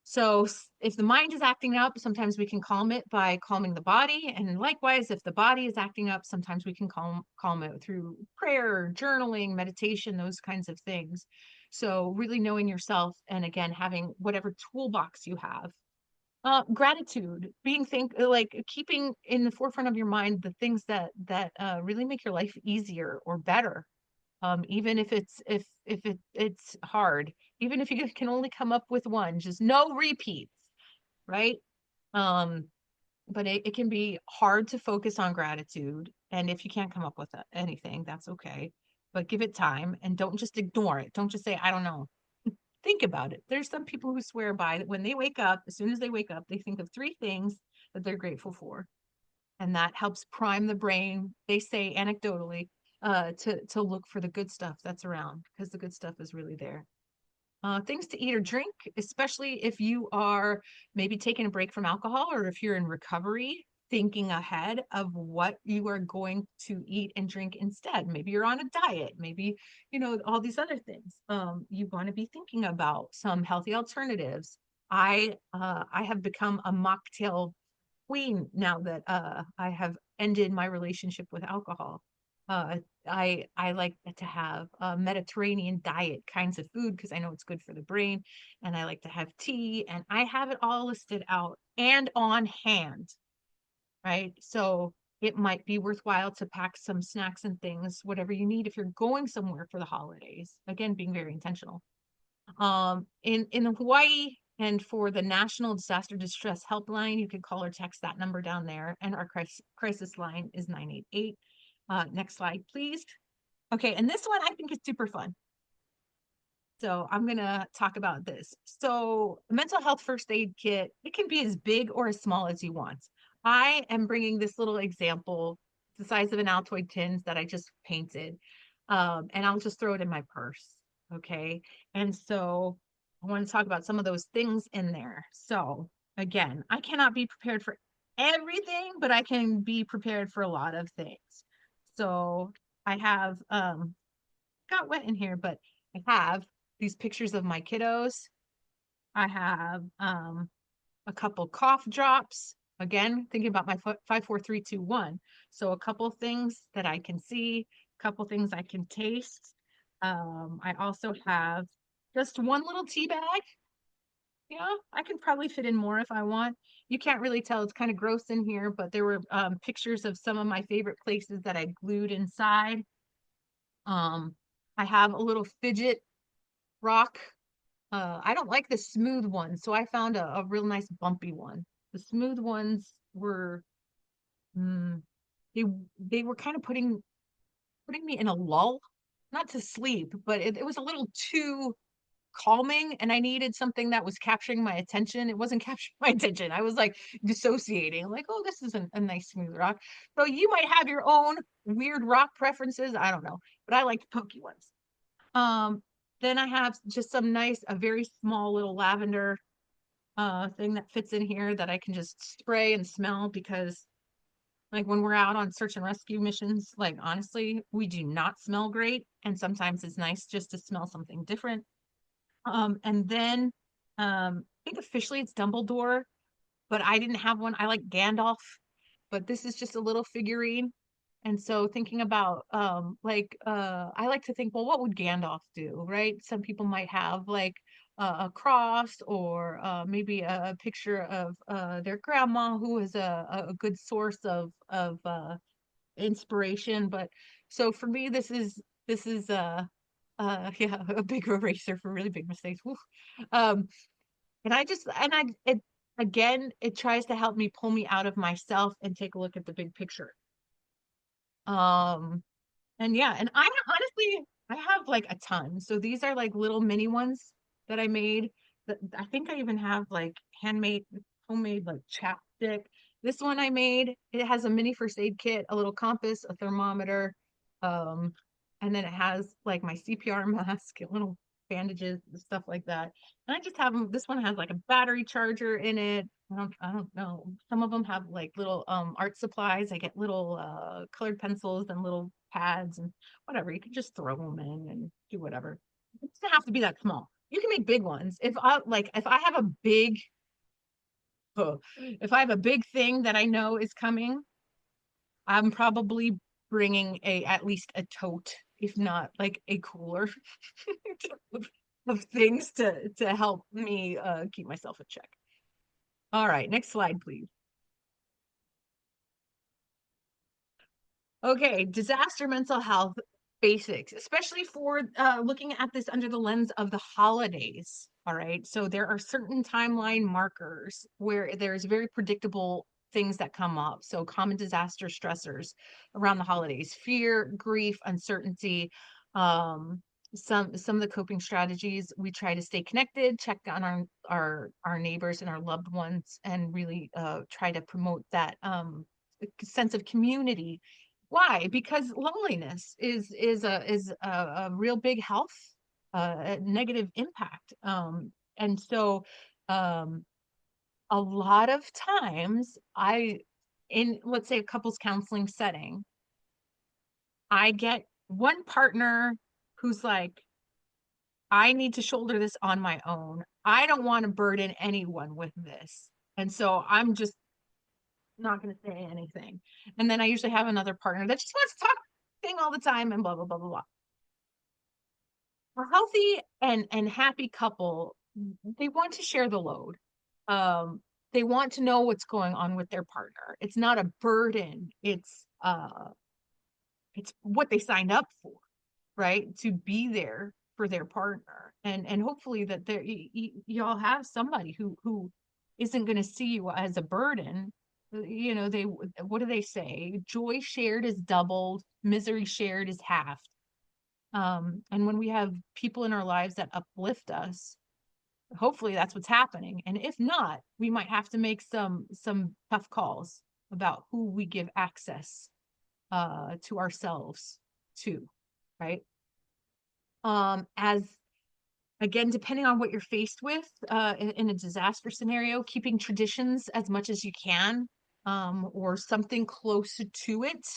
So if the mind is acting up, sometimes we can calm it by calming the body. And likewise, if the body is acting up, sometimes we can calm it through prayer, journaling, meditation, those kinds of things. So really knowing yourself, and again, having whatever toolbox you have. Gratitude, being like keeping in the forefront of your mind the things that really make your life easier or better, even if it's hard, even if you can only come up with one, just no repeats, right? um but it can be hard to focus on gratitude, and if you can't come up with anything, that's okay, but give it time and don't just ignore it. Don't just say I don't know. Think about it. There's some people who swear by that when they wake up, as soon as they wake up, they think of three things that they're grateful for, and that helps prime the brain, they say anecdotally, to look for the good stuff that's around, because the good stuff is really there. Things to eat or drink, especially if you are maybe taking a break from alcohol, or if you're in recovery, thinking ahead of what you are going to eat and drink instead. Maybe you're on a diet, maybe, all these other things. You want to be thinking about some healthy alternatives. I have become a mocktail queen now that I have ended my relationship with alcohol. Uh, I like to have a Mediterranean diet kinds of food because I know it's good for the brain, and I like to have tea, and I have it all listed out and on hand, right? So it might be worthwhile to pack some snacks and things, whatever you need if you're going somewhere for the holidays. Again, being very intentional. In Hawaii, and for the National Disaster Distress Helpline, you can call or text that number down there, and our crisis line is 988. Next slide, please. Okay, and this one I think is super fun. So I'm gonna talk about this. So mental health first aid kit, it can be as big or as small as you want. I am bringing this little example, the size of an Altoid tins that I just painted, and I'll just throw it in my purse. Okay, and so I want to talk about some of those things in there. So again, I cannot be prepared for everything, but I can be prepared for a lot of things. So I have got wet in here, but I have these pictures of my kiddos. I have a couple cough drops. Again, thinking about my 5, 4, 3, 2, 1. So a couple things that I can see, a couple things I can taste. I also have just one little tea bag. Yeah, I can probably fit in more if I want. You can't really tell. It's kind of gross in here, but there were pictures of some of my favorite places that I glued inside. Um, I have a little fidget rock. I don't like the smooth one, so I found a real nice bumpy one. The smooth ones were mm, they they were kind of putting me in a lull, not to sleep, but it was a little too calming, and I needed something that was capturing my attention. It wasn't capturing my attention. I was like dissociating, like, oh, this is a nice smooth rock. So you might have your own weird rock preferences. I don't know, but I like pokey ones. Um, then I have just some nice, a very small little lavender thing that fits in here that I can just spray and smell because like when we're out on search and rescue missions, like honestly, we do not smell great. And sometimes it's nice just to smell something different. And then I think officially it's Dumbledore, but I didn't have one. I like Gandalf, but this is just a little figurine. And so thinking about I like to think, well, what would Gandalf do, right? Some people might have like a cross or maybe a picture of their grandma who is a good source of inspiration. But so for me, this is yeah, a big eraser for really big mistakes. Woo. Um, and I just and I it again, it tries to help me pull me out of myself and take a look at the big picture. Um, and yeah, and I honestly I have like a ton. So these are like little mini ones that I made. That I think I even have like handmade, homemade like chapstick. This one I made, it has a mini first aid kit, a little compass, a thermometer, um, and then it has like my CPR mask, little bandages, stuff like that. And I just have them. This one has like a battery charger in it. I don't know. Some of them have like little art supplies. I get little colored pencils and little pads and whatever. You can just throw them in and do whatever. It doesn't have to be that small. You can make big ones. If I have a big if I have a big thing that I know is coming, I'm probably bringing a at least a tote, if not like a cooler of, of things to help me keep myself in check. All right, next slide, please. Okay, disaster mental health basics, especially for looking at this under the lens of the holidays. All right, so there are certain timeline markers where there's very predictable things that come up. So common disaster stressors around the holidays, fear, grief, uncertainty. Um, some of the coping strategies, we try to stay connected, check on our neighbors and our loved ones, and really try to promote that sense of community. Why? Because loneliness is a real big health negative impact. And so um, a lot of times in let's say a couples counseling setting, I get one partner who's like, I need to shoulder this on my own. I don't want to burden anyone with this. And so I'm just not going to say anything. And then I usually have another partner that just wants to talk thing all the time and blah blah blah blah blah. A healthy and happy couple, they want to share the load. They want to know what's going on with their partner. It's not a burden. It's what they signed up for, right? To be there for their partner. And hopefully that y'all have somebody who isn't going to see you as a burden. You know, they what do they say? Joy shared is doubled, misery shared is halved. And when we have people in our lives that uplift us, hopefully that's what's happening. And if not, we might have to make some tough calls about who we give access to ourselves to, right? As again, depending on what you're faced with in a disaster scenario, keeping traditions as much as you can, or something close to it,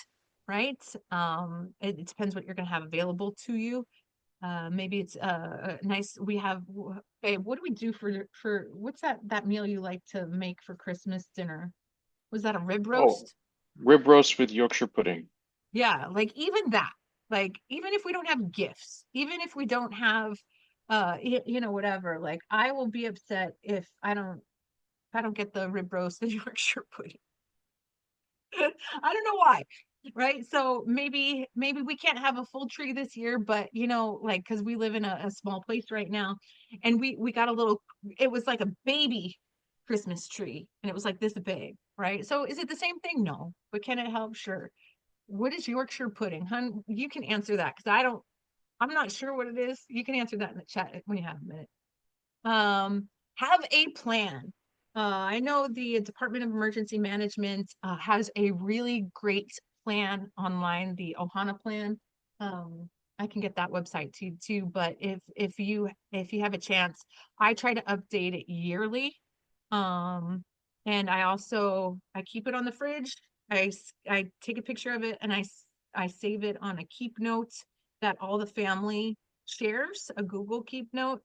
right? It depends what you're going to have available to you. Maybe it's nice. We have, hey, what do we do for what's that meal you like to make for Christmas dinner? Was that a rib Oh, roast? rib roast with Yorkshire pudding. Yeah, like even that, like even if we don't have gifts, even if we don't have whatever, like I will be upset if I don't get the rib roast and Yorkshire pudding. I don't know why. Right. So maybe we can't have a full tree this year, but like because we live in a small place right now, and we got a little, it was like a baby Christmas tree, and it was like this big, right? So is it the same thing? No. But can it help? Sure. What is Yorkshire pudding? Hun, you can answer that because I'm not sure what it is. You can answer that in the chat when you have a minute. Have a plan. I know the Department of Emergency Management has a really great plan online, the Ohana plan. Um, I can get that website too, but if you have a chance, I try to update it yearly. Um, and I keep it on the fridge. I take a picture of it and I save it on a keep note that all the family shares, a Google Keep note,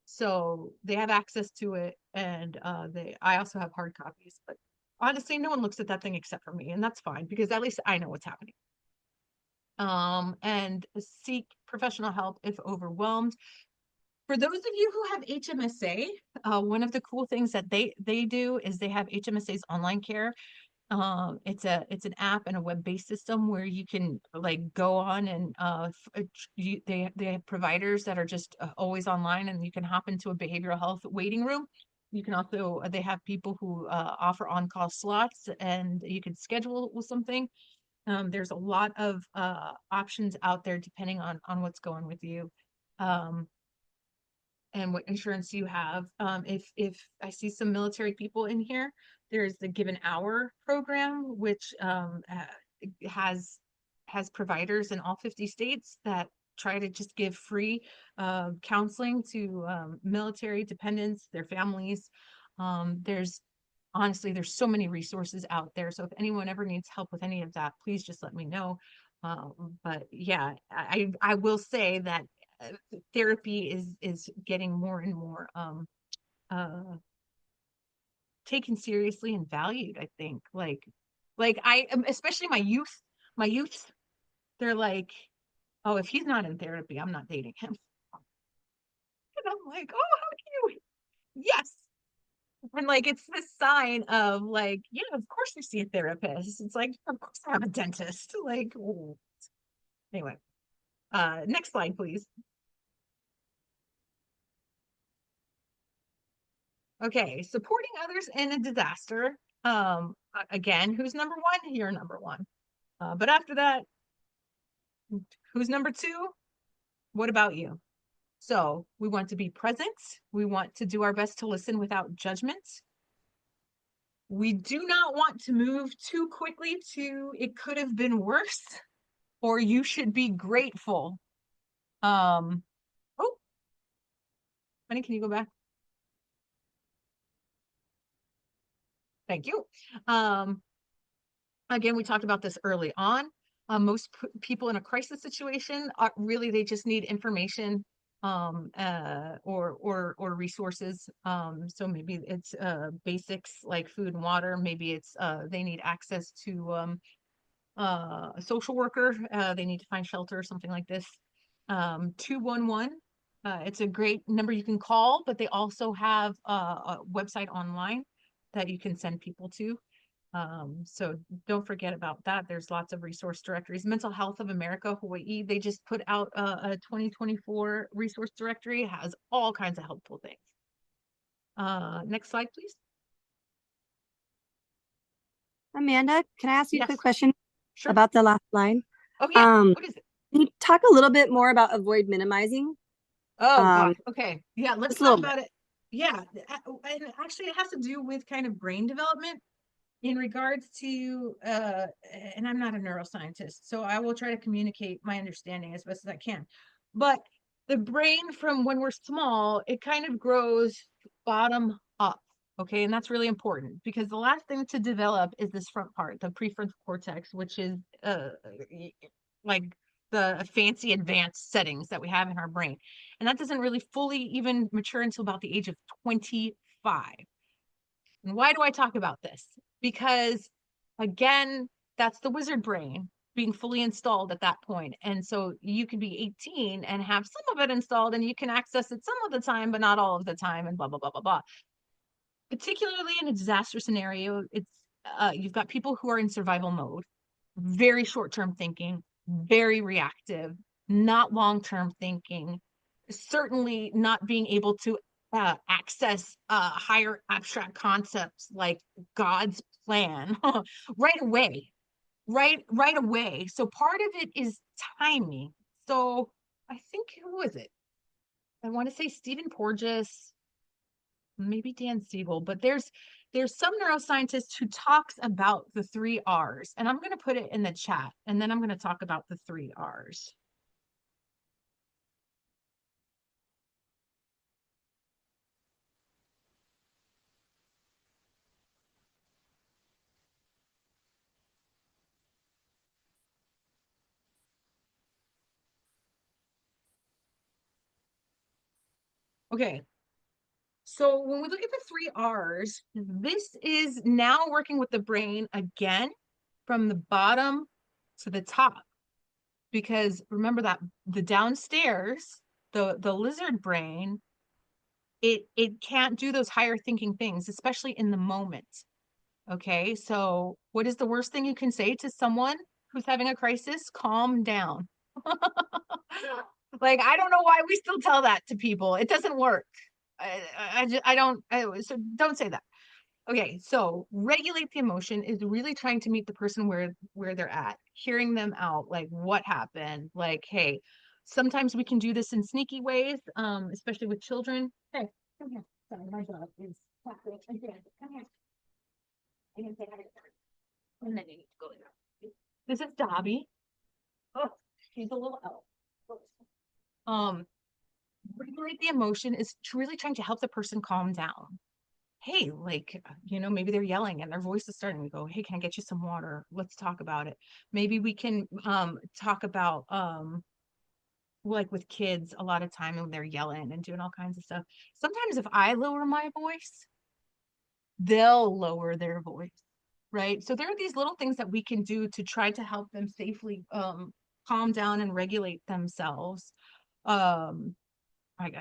so they have access to it, and I also have hard copies. But honestly, no one looks at that thing except for me, and that's fine because at least I know what's happening. And seek professional help if overwhelmed. For those of you who have HMSA, one of the cool things that they do is they have HMSA's online care. It's an app and a web-based system where you can like go on and they have providers that are just always online, and you can hop into a behavioral health waiting room. You can also they have people who offer on-call slots, and you can schedule with something. There's a lot of options out there depending on what's going with you. Um, and what insurance you have. If I see some military people in here, there's the Give an Hour program, which has providers in all 50 states that try to just give free counseling to military dependents, their families. There's honestly, there's so many resources out there. So if anyone ever needs help with any of that, please just let me know. But yeah, I will say that therapy is getting more and more uh taken seriously and valued, I think. Like I especially my youth, they're like, oh, if he's not in therapy, I'm not dating him. And I'm like, oh, how cute. Yes. And like it's this sign of like, yeah, of course you see a therapist. It's like, of course I have a dentist. Like, ooh. Anyway, next slide, please. Okay, supporting others in a disaster. Again, who's number one? You're number one. But after that, who's number two? What about you? So we want to be present. We want to do our best to listen without judgment. We do not want to move too quickly to it could have been worse, or you should be grateful. Um, oh, honey, can you go back? Thank you. Um, Again, we talked about this early on. Most people in a crisis situation are really they just need information or resources. So maybe it's basics like food and water. Maybe it's they need access to a social worker. They need to find shelter or something like this. 211. It's a great number you can call, but they also have a website online that you can send people to. So don't forget about that. There's lots of resource directories. Mental Health of America, Hawaii, they just put out a 2024 resource directory. It has all kinds of helpful things. Next slide, please. Amanda, can I ask you a quick Yes, question sure. about the last line? Oh yeah, Um, what is it? can you talk a little bit more about avoid minimizing? Oh Um, gosh, okay. Yeah, let's just a talk little bit. about it. Yeah, and actually it has to do with kind of brain development in regards to and I'm not a neuroscientist, so I will try to communicate my understanding as best as I can. But the brain from when we're small, it kind of grows bottom up. Okay, and that's really important because the last thing to develop is this front part, the prefrontal cortex, which is like the fancy advanced settings that we have in our brain. And that doesn't really fully even mature until about the age of 25. And why do I talk about this? Because again, that's the wizard brain being fully installed at that point. And so you could be 18 and have some of it installed and you can access it some of the time, but not all of the time, and blah, blah, blah, blah, blah. Particularly in a disaster scenario, it's you've got people who are in survival mode, very short-term thinking, very reactive, not long-term thinking, certainly not being able to access higher abstract concepts like God's plan right away, right away. So part of it is timing. So I think, who was it? I want to say Stephen Porges, maybe Dan Siegel, but there's some neuroscientist who talks about the three R's, and I'm going to put it in the chat, and then I'm going to talk about the three R's. Okay, so when we look at the three R's, this is now working with the brain again from the bottom to the top. Because remember that the downstairs, the lizard brain, it can't do those higher thinking things, especially in the moment. Okay, so what is the worst thing you can say to someone who's having a crisis? Calm down. Like, I don't know why we still tell that to people. It doesn't work. I don't, so don't say that. Okay, so regulate the emotion is really trying to meet the person where they're at, hearing them out, like what happened, like, hey, sometimes we can do this in sneaky ways, especially with children. Hey, come here. Sorry, my dog is tapping again. Come here. I didn't say hi. And then you need to go there. This is Dobby. Oh, she's a little elf. Um, regulate the emotion is really trying to help the person calm down. Hey, like, maybe they're yelling and their voice is starting to go, hey, can I get you some water? Let's talk about it. Maybe we can talk about like with kids a lot of time when they're yelling and doing all kinds of stuff. Sometimes if I lower my voice, they'll lower their voice, right? So there are these little things that we can do to try to help them safely calm down and regulate themselves. Um,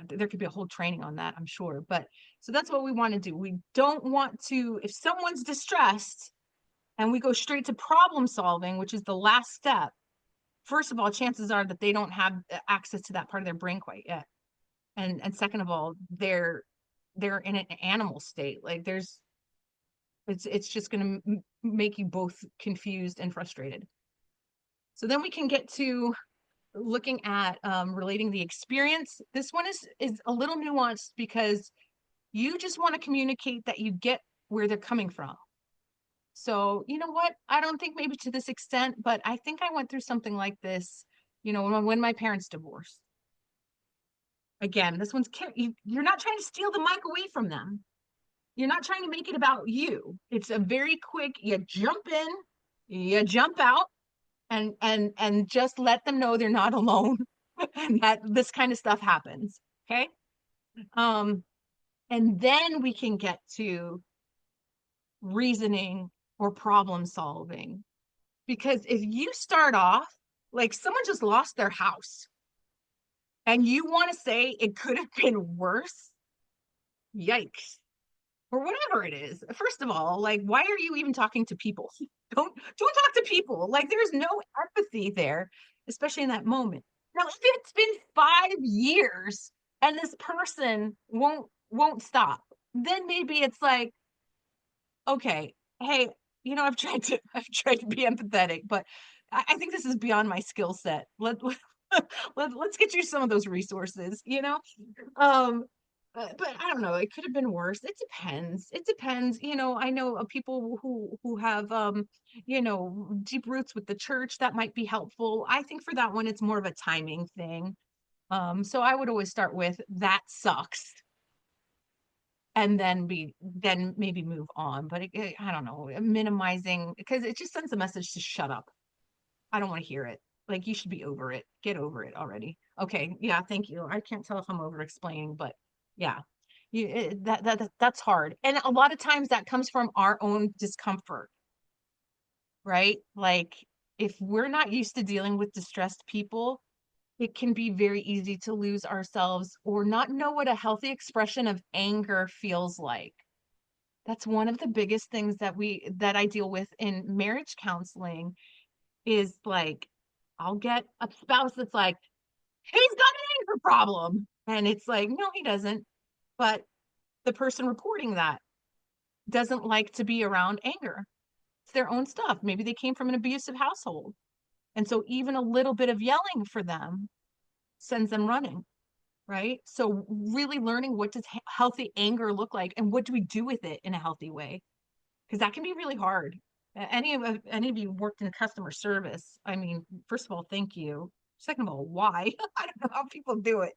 there could be a whole training on that, I'm sure. But so that's what we want to do. We don't want to, if someone's distressed and we go straight to problem solving, which is the last step, first of all, chances are that they don't have access to that part of their brain quite yet. And second of all, they're in an animal state. Like it's just going to make you both confused and frustrated. So then we can get to looking at relating the experience. This one is a little nuanced because you just want to communicate that you get where they're coming from. So, you know what? I don't think maybe to this extent, but I think I went through something like this, when my parents divorced. Again, this one's you're not trying to steal the mic away from them. You're not trying to make it about you. It's a very quick, you jump in, you jump out, and just let them know they're not alone and that this kind of stuff happens. Okay. Um, and then we can get to reasoning or problem solving. Because if you start off like someone just lost their house and you want to say it could have been worse, yikes. Or whatever it is. First of all, like, why are you even talking to people? Don't talk to people. Like, there's no empathy there, especially in that moment. Now, if it's been 5 years and this person won't stop, then maybe it's like, okay, hey, I've tried to be empathetic, but I think this is beyond my skill set. Let's get you some of those resources, um but I don't know, it could have been worse. It depends. I know of people who have deep roots with the church that might be helpful. I think for that one it's more of a timing thing. So I would always start with that sucks and then maybe move on. But I don't know, minimizing, because it just sends a message to shut up. I don't want to hear it. Like, you should be over it. Get over it already. Okay, yeah, thank you. I can't tell if I'm over explaining, but yeah. That's hard. And a lot of times that comes from our own discomfort, right? Like if we're not used to dealing with distressed people, it can be very easy to lose ourselves or not know what a healthy expression of anger feels like. That's one of the biggest things that I deal with in marriage counseling is like I'll get a spouse that's like, he's got an anger problem. And it's like, no, he doesn't. But the person reporting that doesn't like to be around anger. It's their own stuff. Maybe they came from an abusive household. And so even a little bit of yelling for them sends them running, right? So really learning what does healthy anger look like and what do we do with it in a healthy way? Because that can be really hard. Any of you worked in customer service, I mean, first of all, thank you. Second of all, why? I don't know how people do it,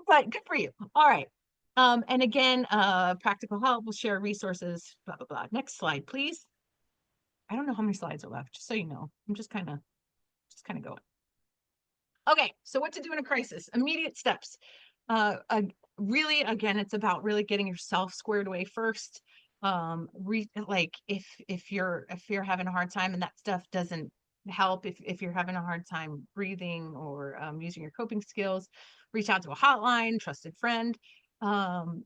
but good for you. All right. And again, practical help, we'll share resources, blah, blah, blah. Next slide, please. I don't know how many slides are left, just so you know. I'm just kind of going. Okay, so what to do in a crisis? Immediate steps. Really, again, it's about really getting yourself squared away first. Like if you're having a hard time and that stuff doesn't help, if you're having a hard time breathing or using your coping skills, reach out to a hotline, trusted friend. Um,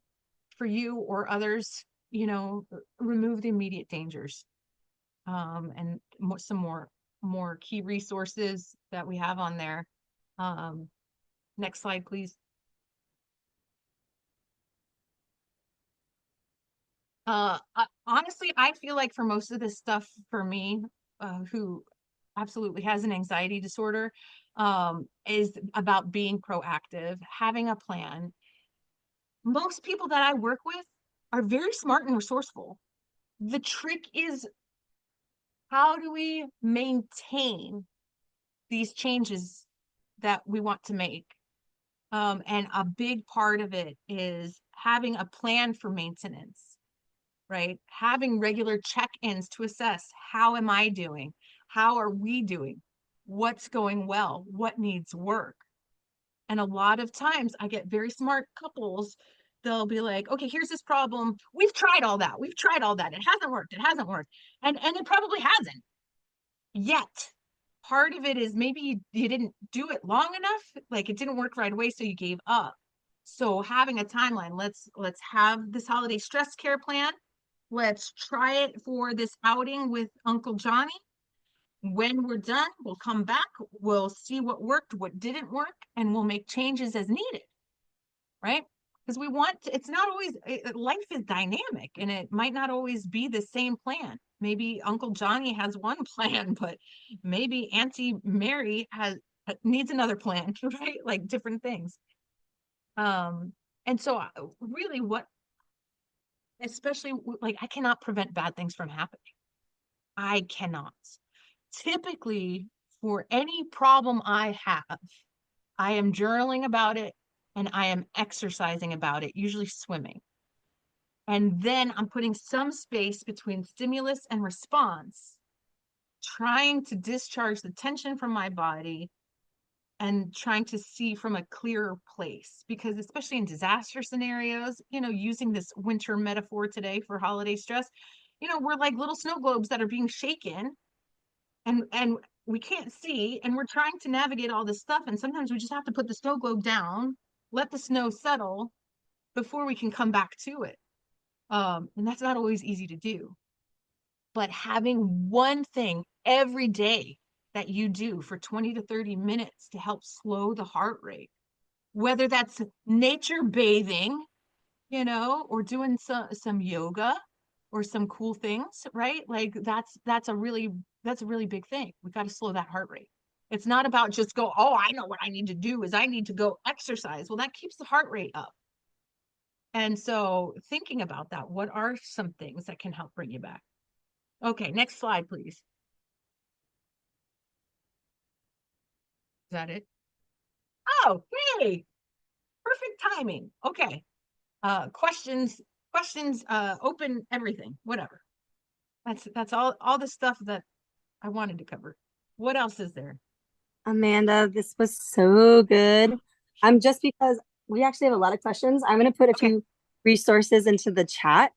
for you or others, remove the immediate dangers. And some more key resources that we have on there. Next slide, please. Honestly, I feel like for most of this stuff, for me, who absolutely has an anxiety disorder, is about being proactive, having a plan. Most people that I work with are very smart and resourceful. The trick is, how do we maintain these changes that we want to make? And a big part of it is having a plan for maintenance, right? Having regular check-ins to assess, how am I doing? How are we doing? What's going well? What needs work? And a lot of times I get very smart couples. They'll be like, okay, here's this problem. We've tried all that. We've tried all that. It hasn't worked. It hasn't worked. And it probably hasn't yet. Part of it is maybe you didn't do it long enough, like it didn't work right away, so you gave up. So having a timeline, let's have this holiday stress care plan. Let's try it for this outing with Uncle Johnny. When we're done, we'll come back, we'll see what worked, what didn't work, and we'll make changes as needed, right? Because it's not always, life is dynamic and it might not always be the same plan. Maybe Uncle Johnny has one plan, but maybe Auntie Mary needs another plan, right? Like different things. And so really especially like I cannot prevent bad things from happening. I cannot. Typically, for any problem I have, I am journaling about it and I am exercising about it, usually swimming. And then I'm putting some space between stimulus and response, trying to discharge the tension from my body and trying to see from a clearer place. Because, especially in disaster scenarios, using this winter metaphor today for holiday stress, we're like little snow globes that are being shaken and we can't see and we're trying to navigate all this stuff, and sometimes we just have to put the snow globe down, let the snow settle before we can come back to it. And that's not always easy to do, but having one thing every day that you do for 20 to 30 minutes to help slow the heart rate, whether that's nature bathing, or doing some yoga or some cool things, right? Like that's a really big thing. We got to slow that heart rate. It's not about just go, oh, I know what I need to do is I need to go exercise. Well, that keeps the heart rate up. And so thinking about that, what are some things that can help bring you back? Okay, next slide, please. Is that it? Oh, hey, perfect timing. Okay. Questions, open everything, whatever. That's all the stuff that I wanted to cover. What else is there? Amanda, this was so good. Just because we actually have a lot of questions. I'm going to put a Okay. few resources into the chat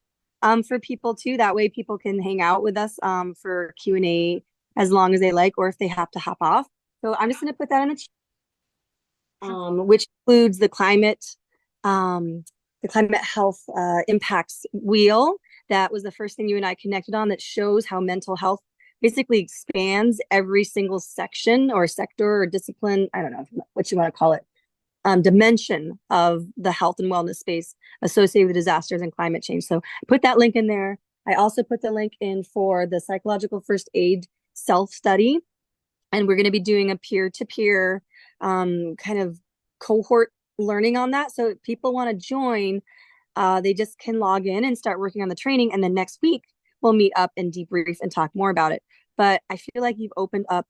for people too. That way people can hang out with us for Q&A as long as they like, or if they have to hop off. So I'm just going to put that in the chat, Sure. which includes the climate health impacts wheel. That was the first thing you and I connected on, that shows how mental health basically expands every single section or sector or discipline. I don't know what you want to call it, dimension of the health and wellness space associated with disasters and climate change. So I put that link in there. I also put the link in for the psychological first aid self study. And we're going to be doing a peer to peer kind of cohort learning on that. So if people want to join, they just can log in and start working on the training. And then next week, we'll meet up and debrief and talk more about it. But I feel like you've opened up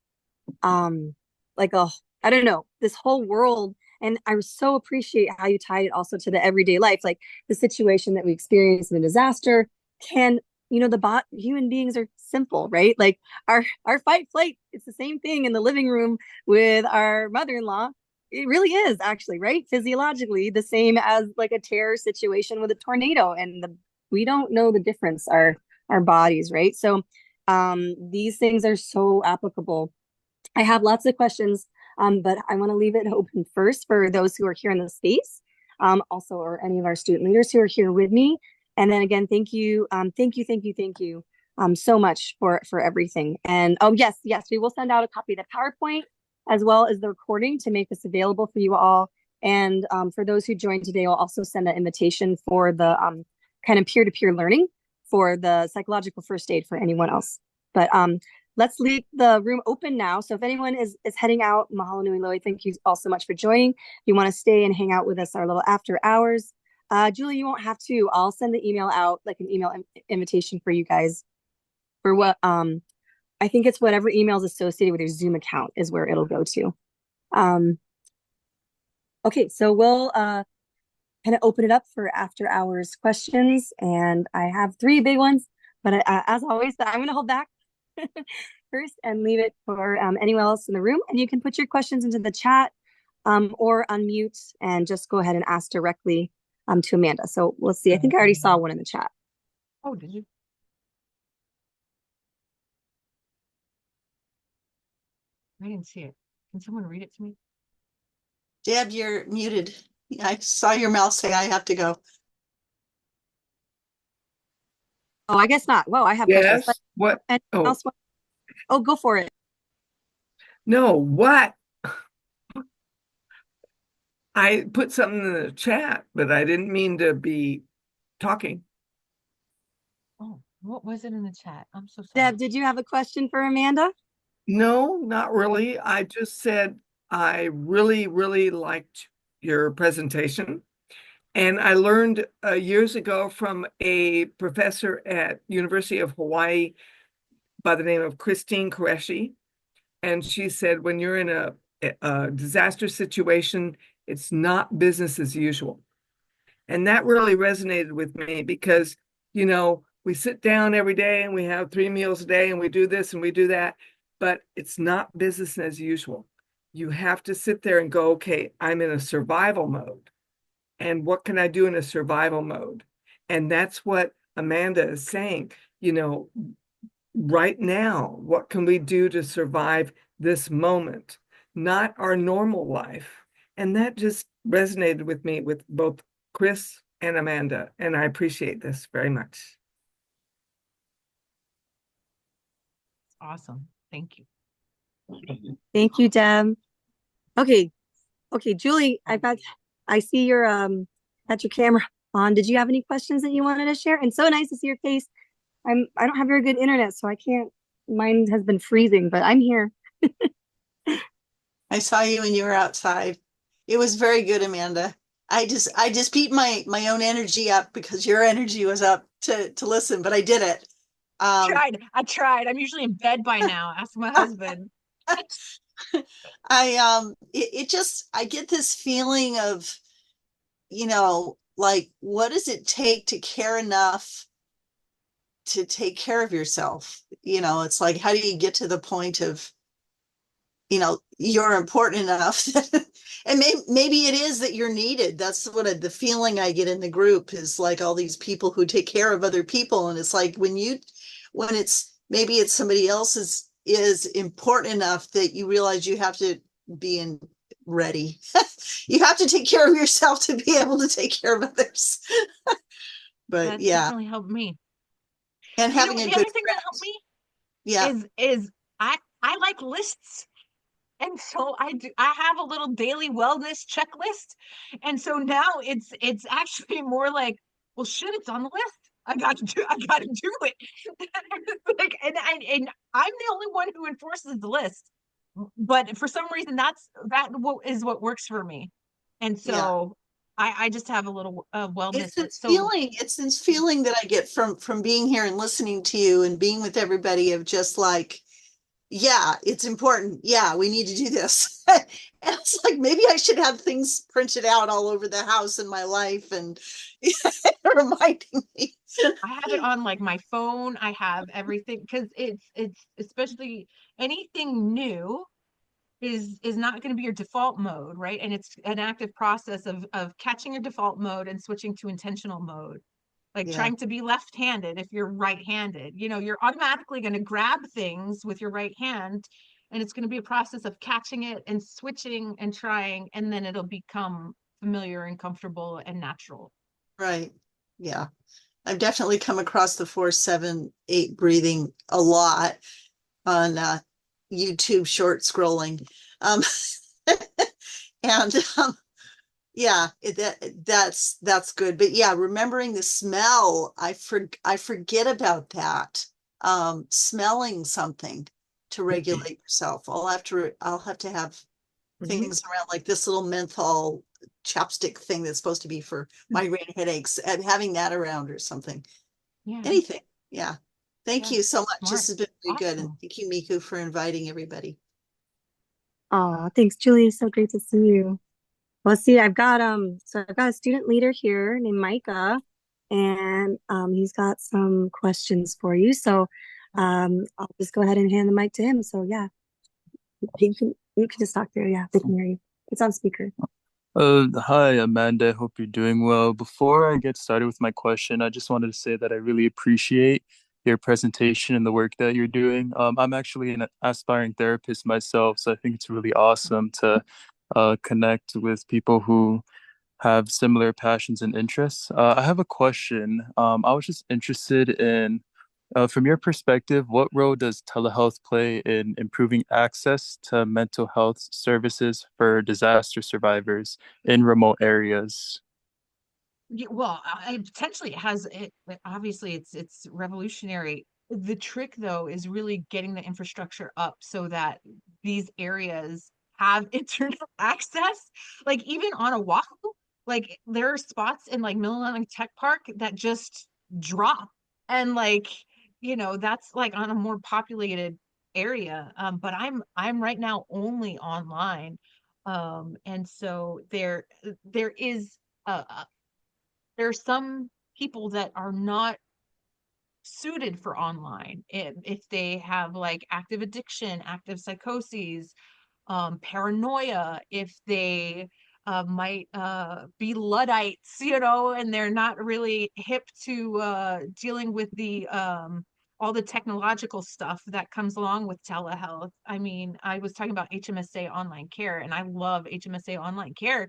like a, I don't know, this whole world. And I so appreciate how you tied it also to the everyday life, like the situation that we experience in a disaster can, the human beings are simple, right? Like our fight flight, it's the same thing in the living room with our mother-in-law. It really is actually, right? Physiologically the same as like a terror situation with a tornado, and we don't know the difference, our bodies, right? So these things are so applicable. I have lots of questions, but I want to leave it open first for those who are here in the space, also, or any of our student leaders who are here with me. And then again, thank you, thank you, so much for everything. And oh yes, we will send out a copy of the PowerPoint as well as the recording to make this available for you all. And for those who joined today, I'll also send an invitation for the kind of peer-to-peer learning for the psychological first aid for anyone else. But let's leave the room open now. So if anyone is heading out, mahalo nui loa, thank you all so much for joining. If you want to stay and hang out with us our little after hours, Julie, you won't have to. I'll send the email out, like an email invitation for you guys for what I think it's whatever emails associated with your Zoom account is where it'll go to. Okay, so we'll kind of open it up for after hours questions, and I have three big ones, but as always, I'm going to hold back first and leave it for anyone else in the room. And you can put your questions into the chat or unmute and just go ahead and ask directly to Amanda. So let's see. I think I already saw one in the chat. Oh, did you? I didn't see it. Can someone read it to me? Deb, you're muted. I saw your mouse say I have to go. Oh, I guess not. Whoa, I have questions. Yes. What? Oh, Oh, go for it. no. What? I put something in the chat, but I didn't mean to be talking. Oh, what was it in the chat? I'm so sorry. Deb, did you have a question for Amanda? No, not really. I just said I really, really liked your presentation. And I learned years ago from a professor at University of Hawaii by the name of Christine Qureshi. And she said, when you're in a disaster situation, it's not business as usual. And that really resonated with me because, we sit down every day and we have 3 meals a day and we do this and we do that, but it's not business as usual. You have to sit there and go, okay, I'm in a survival mode. And what can I do in a survival mode? And that's what Amanda is saying, right now, what can we do to survive this moment, not our normal life? And that just resonated with me with both Chris and Amanda. And I appreciate this very much. Awesome. Thank you. Thank you, Deb. Okay, Julie, I see your got your camera on. Did you have any questions that you wanted to share? And so nice to see your face. I don't have very good internet, so I can't. Mine has been freezing, but I'm here. I saw you when you were outside. It was very good, Amanda. I just beat my own energy up because your energy was up to listen, but I did it. I tried. I'm usually in bed by now. Ask my husband. I get this feeling of, like, what does it take to care enough to take care of yourself? It's like, how do you get to the point of you're important enough and maybe it is that you're needed. That's what the feeling I get in the group is, like, all these people who take care of other people, and it's like when it's maybe it's somebody else's is important enough that you realize you have to be in ready. You have to take care of yourself to be able to take care of others. But That's yeah, definitely helped me. and You know having what, a the good other thing that helped friend. me Yeah, is I like lists. And so I have a little daily wellness checklist. And so now it's actually more like, well, shit, it's on the list. I gotta do it. Like, and I'm the only one who enforces the list. But for some reason that is what works for me. And yeah. so I just have a little wellness It's list. this So feeling, that I get from being here and listening to you and being with everybody, of just like, yeah, it's important. Yeah, we need to do this. And it's like, maybe I should have things printed out all over the house in my life and reminding me. I have it on like my phone. I have everything because it's especially anything new is not going to be your default mode, right? And it's an active process of catching your default mode and switching to intentional mode. Like Yeah, trying to be left-handed if you're right-handed. You're automatically going to grab things with your right hand, and it's going to be a process of catching it and switching and trying, and then it'll become familiar and comfortable and natural. right. Yeah. I've definitely come across the 4-7-8 breathing a lot on YouTube short scrolling. Um, and yeah, that's good. But yeah, remembering the smell, I forget about that. Smelling something to regulate yourself. I'll have to have Mhm. things around, like this little menthol chapstick thing that's supposed to be for migraine headaches, and having that around or something. Yeah, Anything. Yeah. Thank yeah, you so much. This smart. has been really good. And Awesome. thank you, Miku, for inviting everybody. Oh, thanks, Julie. So great to see you. Well, see, I've got a student leader here named Micah, and he's got some questions for you. So I'll just go ahead and hand the mic to him. So yeah, you can just talk there. Yeah, they can hear you. It's on speaker. Hi, Amanda. Hope you're doing well. Before I get started with my question, I just wanted to say that I really appreciate your presentation and the work that you're doing. I'm actually an aspiring therapist myself, so I think it's really awesome to connect with people who have similar passions and interests. I have a question. I was just interested in, from your perspective, what role does telehealth play in improving access to mental health services for disaster survivors in remote areas? Yeah, well, potentially it has obviously it's revolutionary. The trick though is really getting the infrastructure up so that these areas have internet access. Like even on Oahu, like there are spots in like Millennium Tech Park that just drop. And like, that's like on a more populated area. But I'm right now only online. And so there is there are some people that are not suited for online if they have like active addiction, active psychoses, paranoia, if they might be Luddites, and they're not really hip to dealing with the all the technological stuff that comes along with telehealth. I mean, I was talking about HMSA online care, and I love HMSA online care,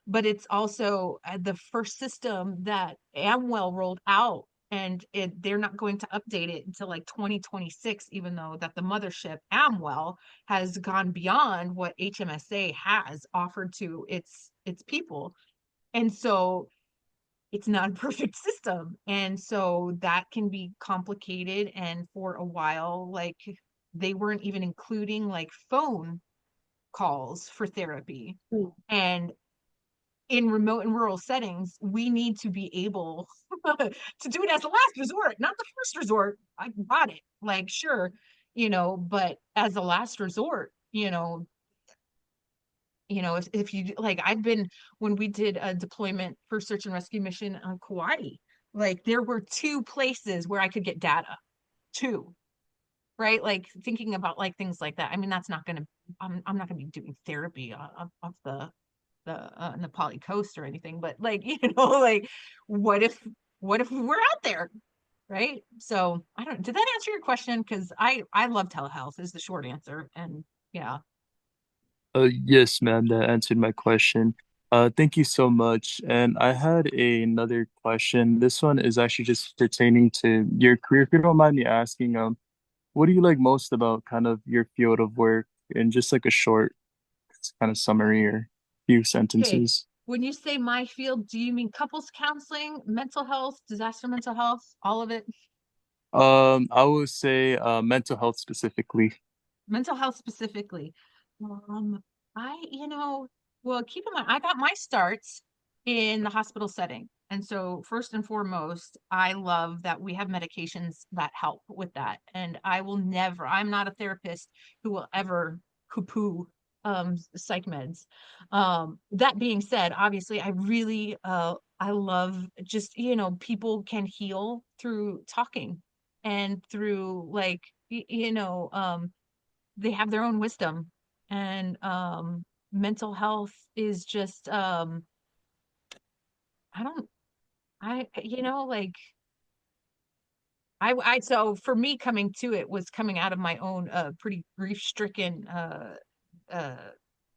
but it's also the first system that Amwell rolled out, and they're not going to update it until like 2026, even though that the mothership Amwell has gone beyond what HMSA has offered to its people. And so it's not a perfect system. And so that can be complicated. And for a while, like they weren't even including like phone calls for therapy. Mm. And in remote and rural settings, we need to be able to do it as a last resort, not the first resort. I got it. Like, sure, but as a last resort, if you like, I've been when we did a deployment for search and rescue mission on Kauai, like there were two places where I could get data. Two. right? Like thinking about like things like that. I mean, that's not gonna, I'm not gonna be doing therapy off the Nepali coast or anything, but like, like what if we're out there, right? So I don't, did that answer your question? Because I love telehealth is the short answer. And yeah. Yes, ma'am, that answered my question. Thank you so much. And I had another question. This one is actually just pertaining to your career. If you don't mind me asking, what do you like most about kind of your field of work in just like a short kind of summary or few Okay. sentences? When you say my field, do you mean couples counseling, mental health, disaster mental health, all of it? I would say mental health specifically. Mental health specifically. Um, well, keep in mind, I got my starts in the hospital setting. And so, first and foremost, I love that we have medications that help with that. And I will never, I'm not a therapist who will ever poo-poo psych meds. That being said, obviously, I love just, people can heal through talking and through like, they have their own wisdom, and mental health is just I don't I like I so for me coming to it was coming out of my own pretty grief stricken uh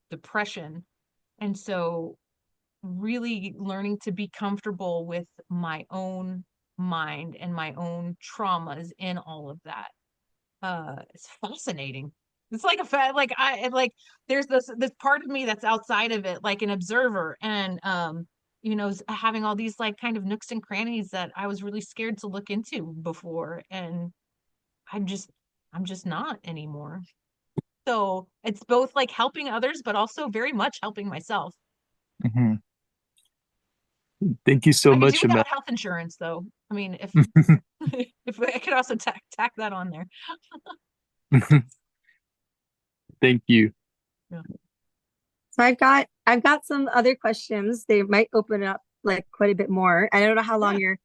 depression, and so really learning to be comfortable with my own mind and my own traumas in all of that. It's fascinating. It's like like like there's this part of me that's outside of it, like an observer, and having all these like kind of nooks and crannies that I was really scared to look into before, and i'm just I'm just not anymore. So it's both like helping others but also very much helping myself. Mhm. Thank you so I could do much, Amanda. without health insurance though. I mean, if if I could also tack that on there. Thank you. Yeah. So I've got some other questions. They might open it up like quite a bit more. I don't know how long Yeah, you're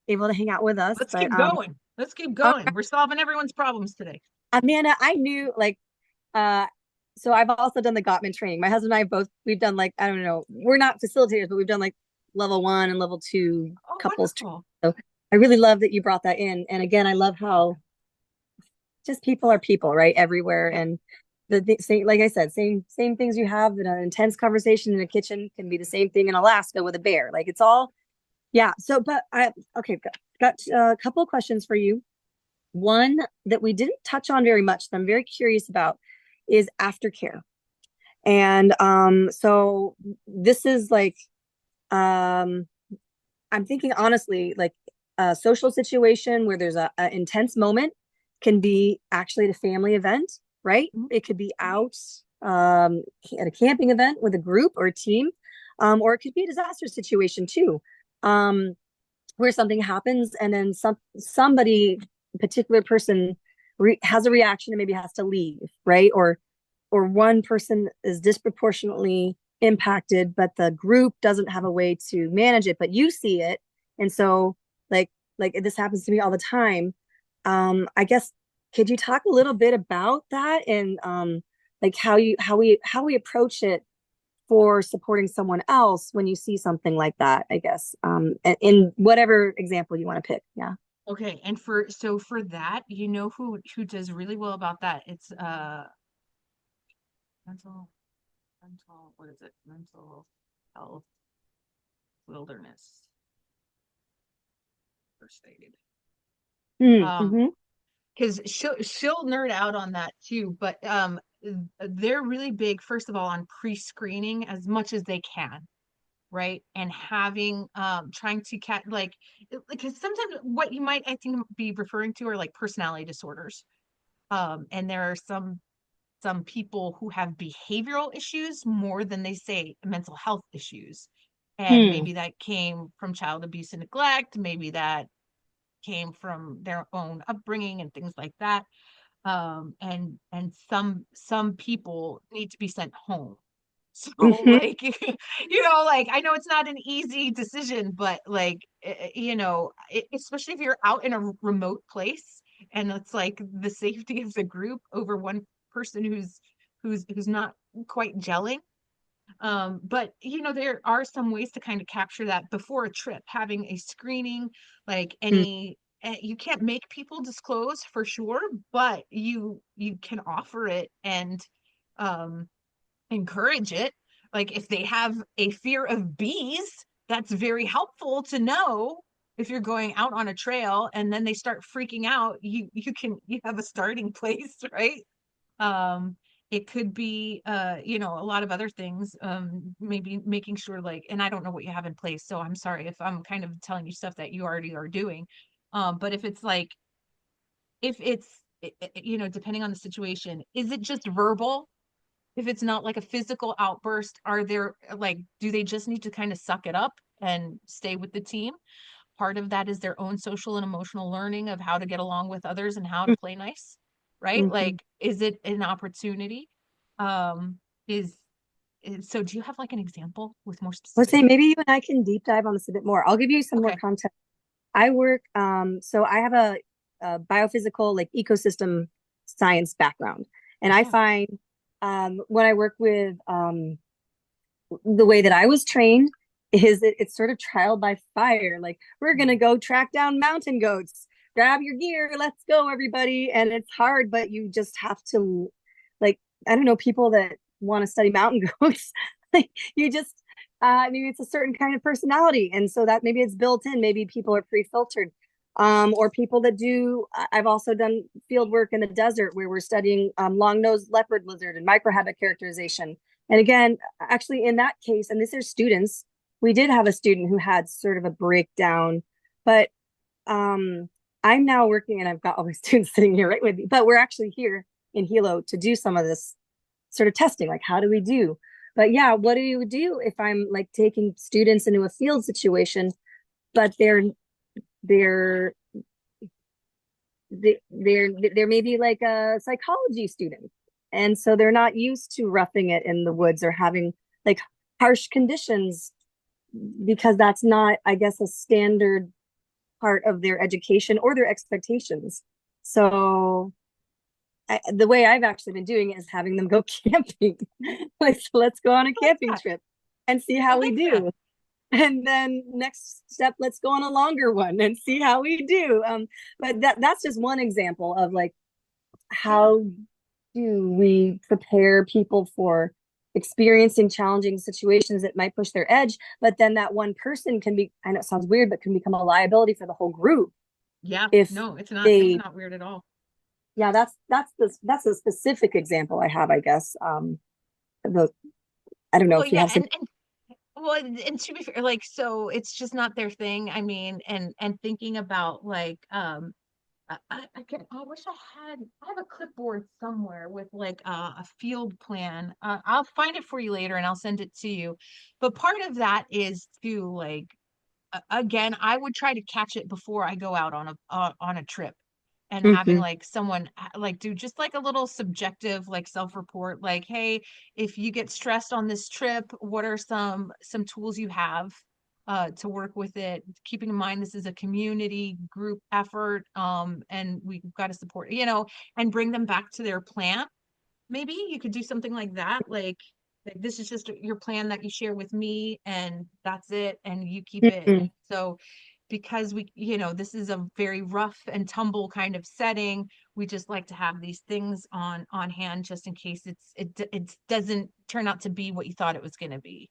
able to hang out with us, let's but keep going. Let's keep all going. right, We're solving everyone's problems today. Amanda, I knew like uh so I've also done the Gottman training. My husband and I both we've done like I don't know, we're not facilitators, but we've done like level 1 and level 2 Oh, couples training. wonderful. So I really love that you brought that in. And again, I love how just people are people, right? Everywhere. Yep. And the same, like I said, same things you have in an intense conversation in a kitchen can be the same thing in Alaska with a bear. Like it's all, yeah. So, but I okay, got a couple of questions for you. One that we didn't touch on very much that I'm very curious about is aftercare. And so this is like um I'm thinking honestly, like a social situation where there's a intense moment can be actually at a family event, right? Mhm. It could be out at a camping event with a group or a team, or it could be a disaster situation too, um, where something happens and then somebody, a particular person, has a reaction and maybe has to leave, right? Or one person is disproportionately impacted, but the group doesn't have a way to manage it, but you see it. And so like this happens to me all the time. I guess could you talk a little bit about that and like how we approach it for supporting someone else when you see something like that, I guess. In whatever example you want to pick. Yeah. Okay, and for that, who does really well about that? It's mental what is it? Mental health wilderness first aid. Um, Mm-hmm. because she'll nerd out on that too, but they're really big, first of all, on pre-screening as much as they can, right? And having trying to like because sometimes what you might I think be referring to are like personality disorders. And there are some people who have behavioral issues more than they say mental health issues. And Hmm. maybe that came from child abuse and neglect, maybe that came from their own upbringing and things like that. And some people need to be sent home. So Mm-hmm. like like I know it's not an easy decision, but like especially if you're out in a remote place and it's like the safety of the group over one person who's not quite gelling. But there are some ways to kind of capture that before a trip, having a screening, like Mm. you can't make people disclose for sure, but you can offer it and um encourage it. Like if they have a fear of bees, that's very helpful to know. If you're going out on a trail and then they start freaking out, you have a starting place, right? um it could be a lot of other things, maybe making sure, like, and I don't know what you have in place, so I'm sorry if I'm kind of telling you stuff that you already are doing. But if it's like, if it's depending on the situation, is it just verbal? If it's not like a physical outburst, are there, like, do they just need to kind of suck it up and stay with the team? Part of that is their own social and emotional learning of how to get along with others and how to play nice, right? Mm-hmm. Like, is it an opportunity? Um, so do you have like an example with more Let's say specifics? maybe you and I can deep dive on this a bit more. I'll give you some more Okay. context. I work, so I have a biophysical, like ecosystem science background. And I Yeah. find when I work with the way that I was trained is it's sort of trial by fire. Like, we're going to go track down mountain goats, grab your gear, let's go, everybody. And it's hard, but you just have to, like, I don't know, people that want to study mountain goats, like, you just, maybe it's a certain kind of personality. And so that maybe it's built in, maybe people are pre-filtered. Or people that do, I've also done field work in the desert where we're studying long-nosed leopard lizard and microhabit characterization. And again, actually, in that case, and these are students, we did have a student who had sort of a breakdown, but um, I'm now working, and I've got all my students sitting here right with me, but we're actually here in Hilo to do some of this sort of testing, like how do we do? But yeah, what do you do if I'm like taking students into a field situation, but they're they're maybe like a psychology student, and so they're not used to roughing it in the woods or having like harsh conditions, because that's not, I guess, a standard part of their education or their expectations. So the way I've actually been doing it is having them go camping. Like, so let's go on a I like camping that. trip and see I how we like that. do. And then next step, let's go on a longer one and see how we do. But that's just one example of like, Yeah. how do we prepare people for experiencing challenging situations that might push their edge, but then that one person can be, I know it sounds weird, but can become a liability for the whole group Yeah. if No, it's they, not weird at all. yeah, that's a specific example I have, I guess. The I don't know Well, if you yeah, have some. well, and to be fair, like, so it's just not their thing. I mean, and thinking about like, I wish I have a clipboard somewhere with like a field plan. I'll find it for you later and I'll send it to you. But part of that is to like, again, I would try to catch it before I go out on a trip, and having Mhm. like someone like do just like a little subjective like self-report, like, hey, if you get stressed on this trip, what are some tools you have to work with it, keeping in mind this is a community group effort, and we've got to support, and bring them back to their plan. Maybe you could do something like that, like this is just your plan that you share with me and that's it, and you keep it. Mhm. So because this is a very rough and tumble kind of setting, we just like to have these things on hand just in case it doesn't turn out to be what you thought it was going to be.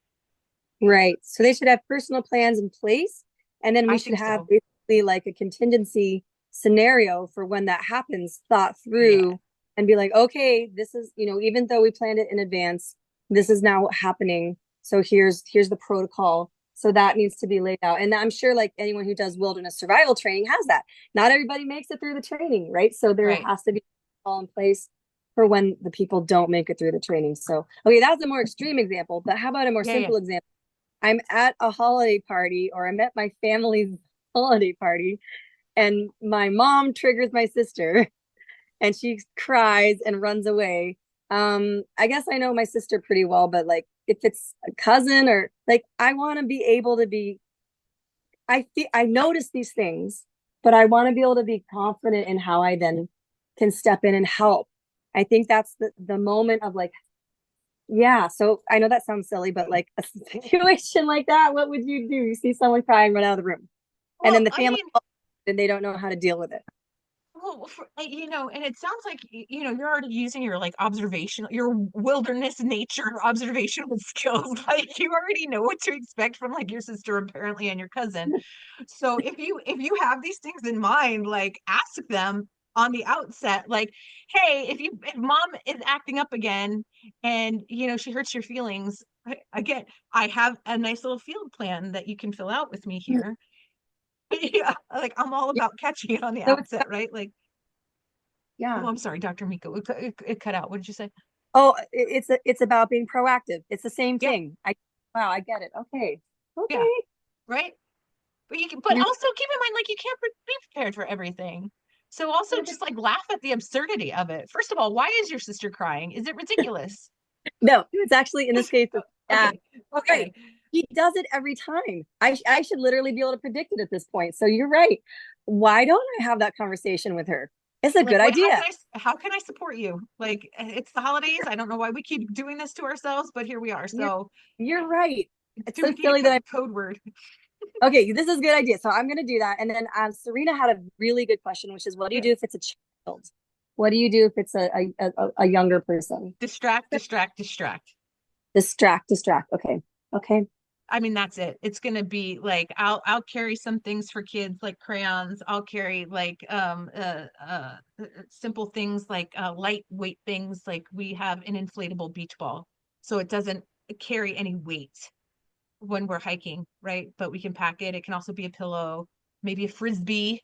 Right. So they should have personal plans in place, and then we I should think have so. basically like a contingency scenario for when that happens, thought Yeah. through, and be like, okay, this is, even though we planned it in advance, this is now happening. So here's the protocol. So that needs to be laid out. And I'm sure like anyone who does wilderness survival training has that. Not everybody makes it through the training, right? So there Right. has to be all in place for when the people don't make it through the training. So, okay, that's a more extreme example, but how about a more Yeah, yeah. simple example? I'm at a holiday party, or I'm at my family's holiday party, and my mom triggers my sister and she cries and runs away. I guess I know my sister pretty well, but like if it's a cousin, or like, I want to be able to be, I notice these things but I want to be able to be confident in how I then can step in and help. I think that's the moment of like, yeah. So I know that sounds silly, but like a situation like that, what would you do? You see someone crying, run out of the room, and then Well, the I family, mean, and they don't know how to deal with it. well, and it sounds like, you're already using your like observational, your wilderness nature observational skills. Like you already know what to expect from like your sister apparently and your cousin. So if you have these things in mind, like ask them on the outset, like, hey, if mom is acting up again and she hurts your feelings, again, I have a nice little field plan that you can fill out with me here. Yeah, like I'm all Yeah. about catching it on the So it's outset, right? Like, oh, yeah. I'm sorry, Dr. Miko. It cut out. What did you say? Oh, it's about being proactive. It's the same Yeah, thing. Wow, I get it. Okay. yeah, Okay. right. But You're also keep in mind, like, you can't be prepared for everything. So also just like laugh at the absurdity of it. First of all, why is your sister crying? Is it ridiculous? no, it's actually in this case, yeah, Okay, right. okay. He does it every time. I should literally be able to predict it at this point. So you're right. Why don't I have that conversation with her? It's a Like, good what? idea. How can I support you? Like, it's the holidays. I don't know why we keep doing this to ourselves, but here we are. You're So, you're right. It's do we so need silly a that code word? okay, this is a good idea. So I'm gonna do that. And then Serena had a really good question, which is what do you Yeah. do if it's a child? What do you do if it's a younger person? Distract, distract, distract. Distract. Okay. Okay. I mean, that's it. It's gonna be like I'll carry some things for kids like crayons. I'll carry like simple things like lightweight things like we have an inflatable beach ball. So it doesn't carry any weight when we're hiking, right? But we can pack it. It can also be a pillow, maybe a frisbee,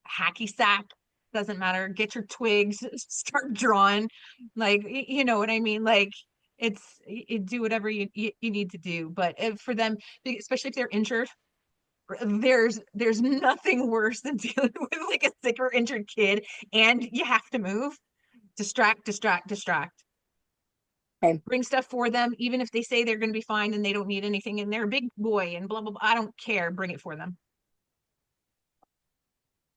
a hacky sack, doesn't matter. Get your twigs, start drawing. Like, you know what I mean? Like, do whatever you need to do. But for them, especially if they're injured, there's nothing worse than dealing with like a sick or injured kid and you have to move. Distract, distract, distract. Okay. Bring stuff for them, even if they say they're going to be fine and they don't need anything and they're a big boy and blah blah blah. I don't care. Bring it for them.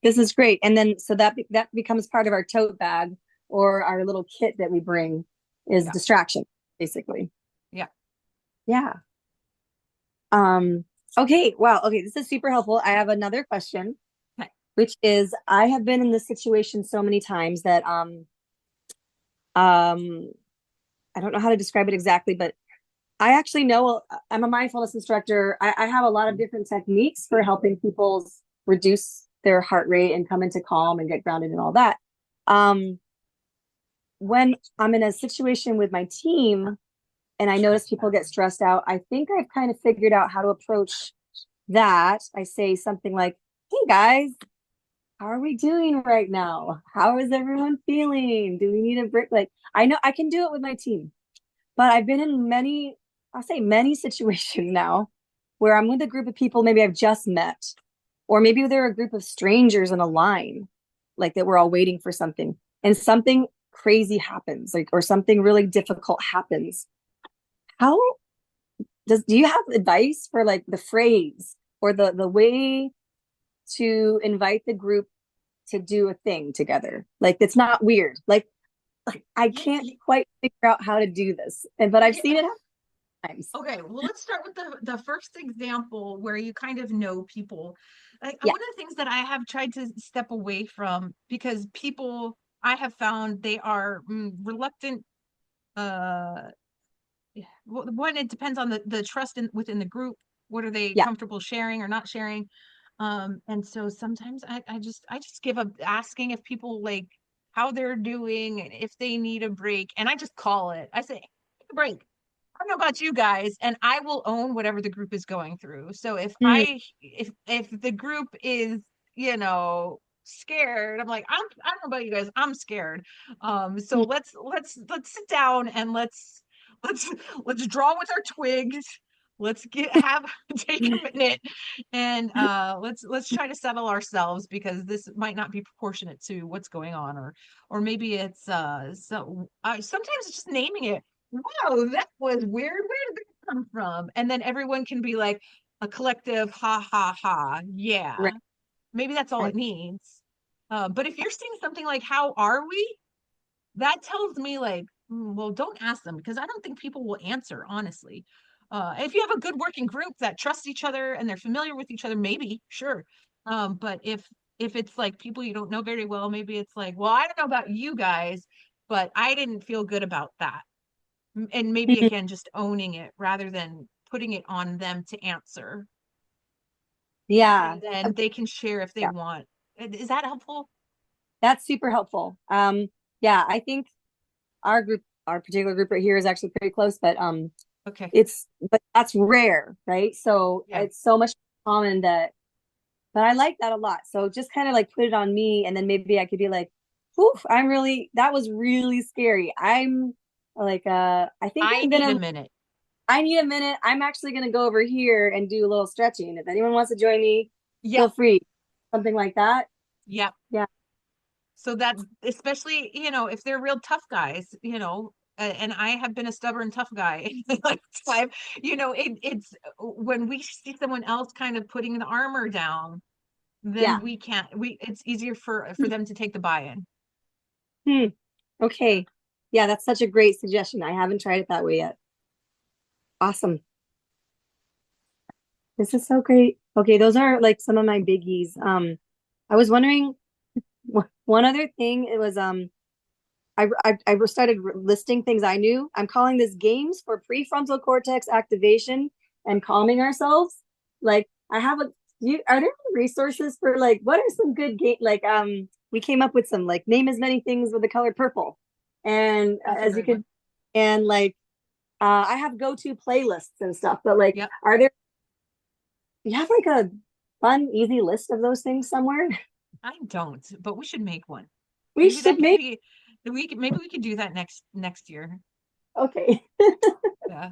This is great. And then so that becomes part of our tote bag or our little kit that we bring is Yeah, distraction, basically. yeah. Yeah. Um, okay, wow. Okay, this is super helpful. I have another question, Okay. which is I have been in this situation so many times that um I don't know how to describe it exactly, but I actually know I'm a mindfulness instructor. I have a lot of different techniques for helping people reduce their heart rate and come into calm and get grounded and all that. Um, when I'm in a situation with my team and I notice people get stressed out, I think I've kind of figured out how to approach that. I say something like, hey guys, how are we doing right now? How is everyone feeling? Do we need a break? Like, I know I can do it with my team, but I've been in many, I'll say many situations now where I'm with a group of people maybe I've just met, or maybe they're a group of strangers in a line, like that we're all waiting for something, and something crazy happens, like, or something really difficult happens. How do you have advice for like the phrase or the way to invite the group to do a thing together? Like it's not weird. Like I can't quite figure out how to do this. And but I've Yeah. seen it happen times. Okay, well, let's start with the first example where you kind of know people. Like Yeah. one of the things that I have tried to step away from because people I have found they are reluctant. Uh, One, it depends on the trust within the group. What are they Yeah. comfortable sharing or not sharing? And so sometimes I just give up asking if people like how they're doing and if they need a break, and I just call it. I say, "Take a break. I don't know about you guys, and I will own whatever the group is going through. So Mm, if the group is, scared, I'm like, I don't know about you guys, I'm scared. So mm, let's sit down and let's let's draw with our twigs. Let's have take a minute and let's try to settle ourselves because this might not be proportionate to what's going on, or maybe it's sometimes it's just naming it. Wow, that was weird. Where did that come from? And then everyone can be like a collective ha ha ha. Yeah. right. Maybe that's all I, it needs. But if you're seeing something like, how are we? That tells me like, well, don't ask them, because I don't think people will answer, honestly. If you have a good working group that trusts each other and they're familiar with each other, maybe, sure. But if it's like people you don't know very well, maybe it's like, well, I don't know about you guys, but I didn't feel good about that. And maybe again, just owning it rather than putting it on them to answer. yeah. And then they can share if they Yeah. want. Is that helpful? That's super helpful. Yeah, I think our group, our particular group right here is actually pretty close, but Okay. but that's rare, right? So Yeah. it's so much common that, but I like that a lot. So just kind of like put it on me, and then maybe I could be like, oof, that was really scary. I'm like, I think I I'm need a gonna, minute. I need a minute. I'm actually gonna go over here and do a little stretching. If anyone wants to join me, feel Yep. free. Something like that. Yep. Yeah. So that, especially, if they're real tough guys, and I have been a stubborn tough guy in my lifetime, it's when we see someone else kind of putting the armor down, Yeah. then it's easier for them to take the buy-in. Hmm. Okay. Yeah, that's such a great suggestion. I haven't tried it that way yet. Awesome. This is so great. Okay, those are like some of my biggies. I was wondering one other thing. It was I started listing things I knew. I'm calling this games for prefrontal cortex activation and calming ourselves. Like I have are there resources for like what are some good game like we came up with some like name as many things with the color purple. And That's a as you great one. could and like I have go-to playlists and stuff, but like Yep. are there you have like a fun, easy list of those things somewhere? I don't, but we should make one. We Maybe should that could make be maybe we could do that next year. okay. Yeah.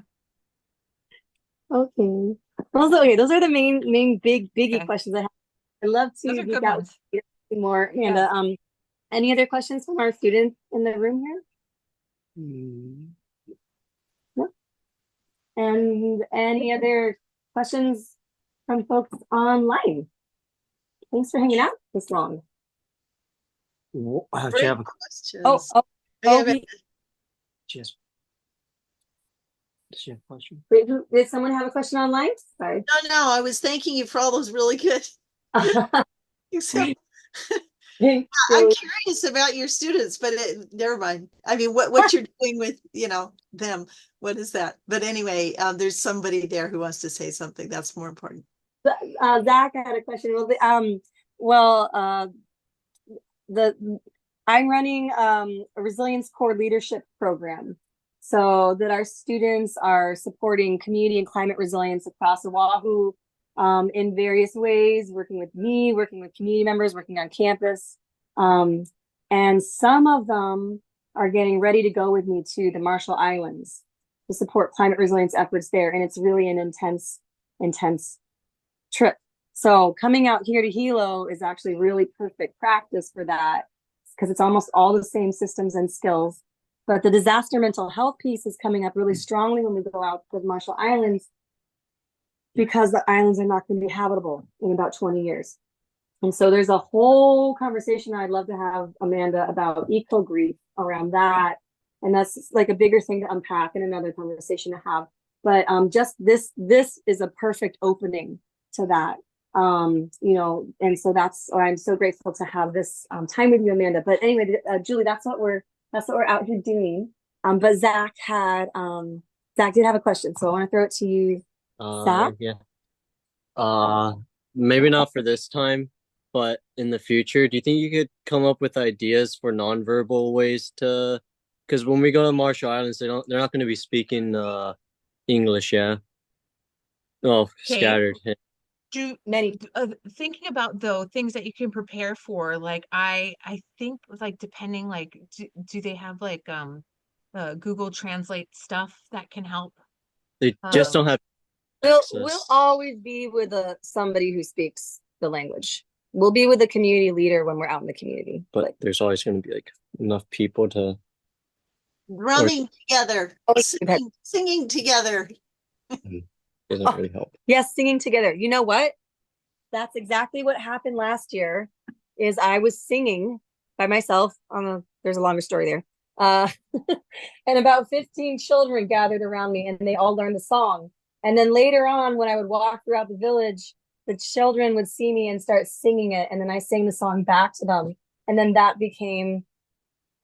Okay. Those are the main biggie Okay. questions I have. I'd love Those to are geek good out with ones. you more, Yeah. Amanda. Any other questions from our students in the room here? No? And any other questions from folks online? Thanks for hanging out this long. Do Great you have a questions. Oh, oh, I oh, have it. Does she have a question? wait, did someone have a question online? Sorry. No, I was thanking you for all those really good. Except Thanks, I'm Julie. curious about your students, but never mind. I mean, what you're doing with, them, what is that? But anyway, there's somebody there who wants to say something. That's more important. Zach had a question. Well, the I'm running a resilience core leadership program so that our students are supporting community and climate resilience across Oahu in various ways, working with me, working with community members, working on campus. And some of them are getting ready to go with me to the Marshall Islands to support climate resilience efforts there. And it's really an intense trip. So coming out here to Hilo is actually really perfect practice for that because it's almost all the same systems and skills. But the disaster mental health piece is coming up really strongly when we go out to the Marshall Islands because the islands are not going to be habitable in about 20 years. And so there's a whole conversation I'd love to have, Amanda, about eco grief around that. And that's like a bigger thing to unpack and another conversation to have. But just this is a perfect opening to that. And so I'm so grateful to have this time with you, Amanda. But anyway, Julie, that's what we're out here doing. But Zach did have a question, so I want to throw it to you, Zach. Yeah. Maybe not for this time, but in the future, do you think you could come up with ideas for nonverbal ways to? Because when we go to Marshall Islands, they're not going to be speaking English, yeah. Oh, Okay. scattered. Many. Thinking about though things that you can prepare for, like I think like depending like do they have like Google Translate stuff that can help? They just don't have We'll access. always be with somebody who speaks the language. We'll be with the community leader when we're out in the community. But there's always going to be like enough people to. Running together, singing together. Doesn't really help. Yes, singing together. You know what? that's exactly what happened last year. Is I was singing by myself on a, there's a longer story there. Uh, and about 15 children gathered around me and they all learned the song. And then later on, when I would walk throughout the village, the children would see me and start singing it. And then I sang the song back to them. And then that became,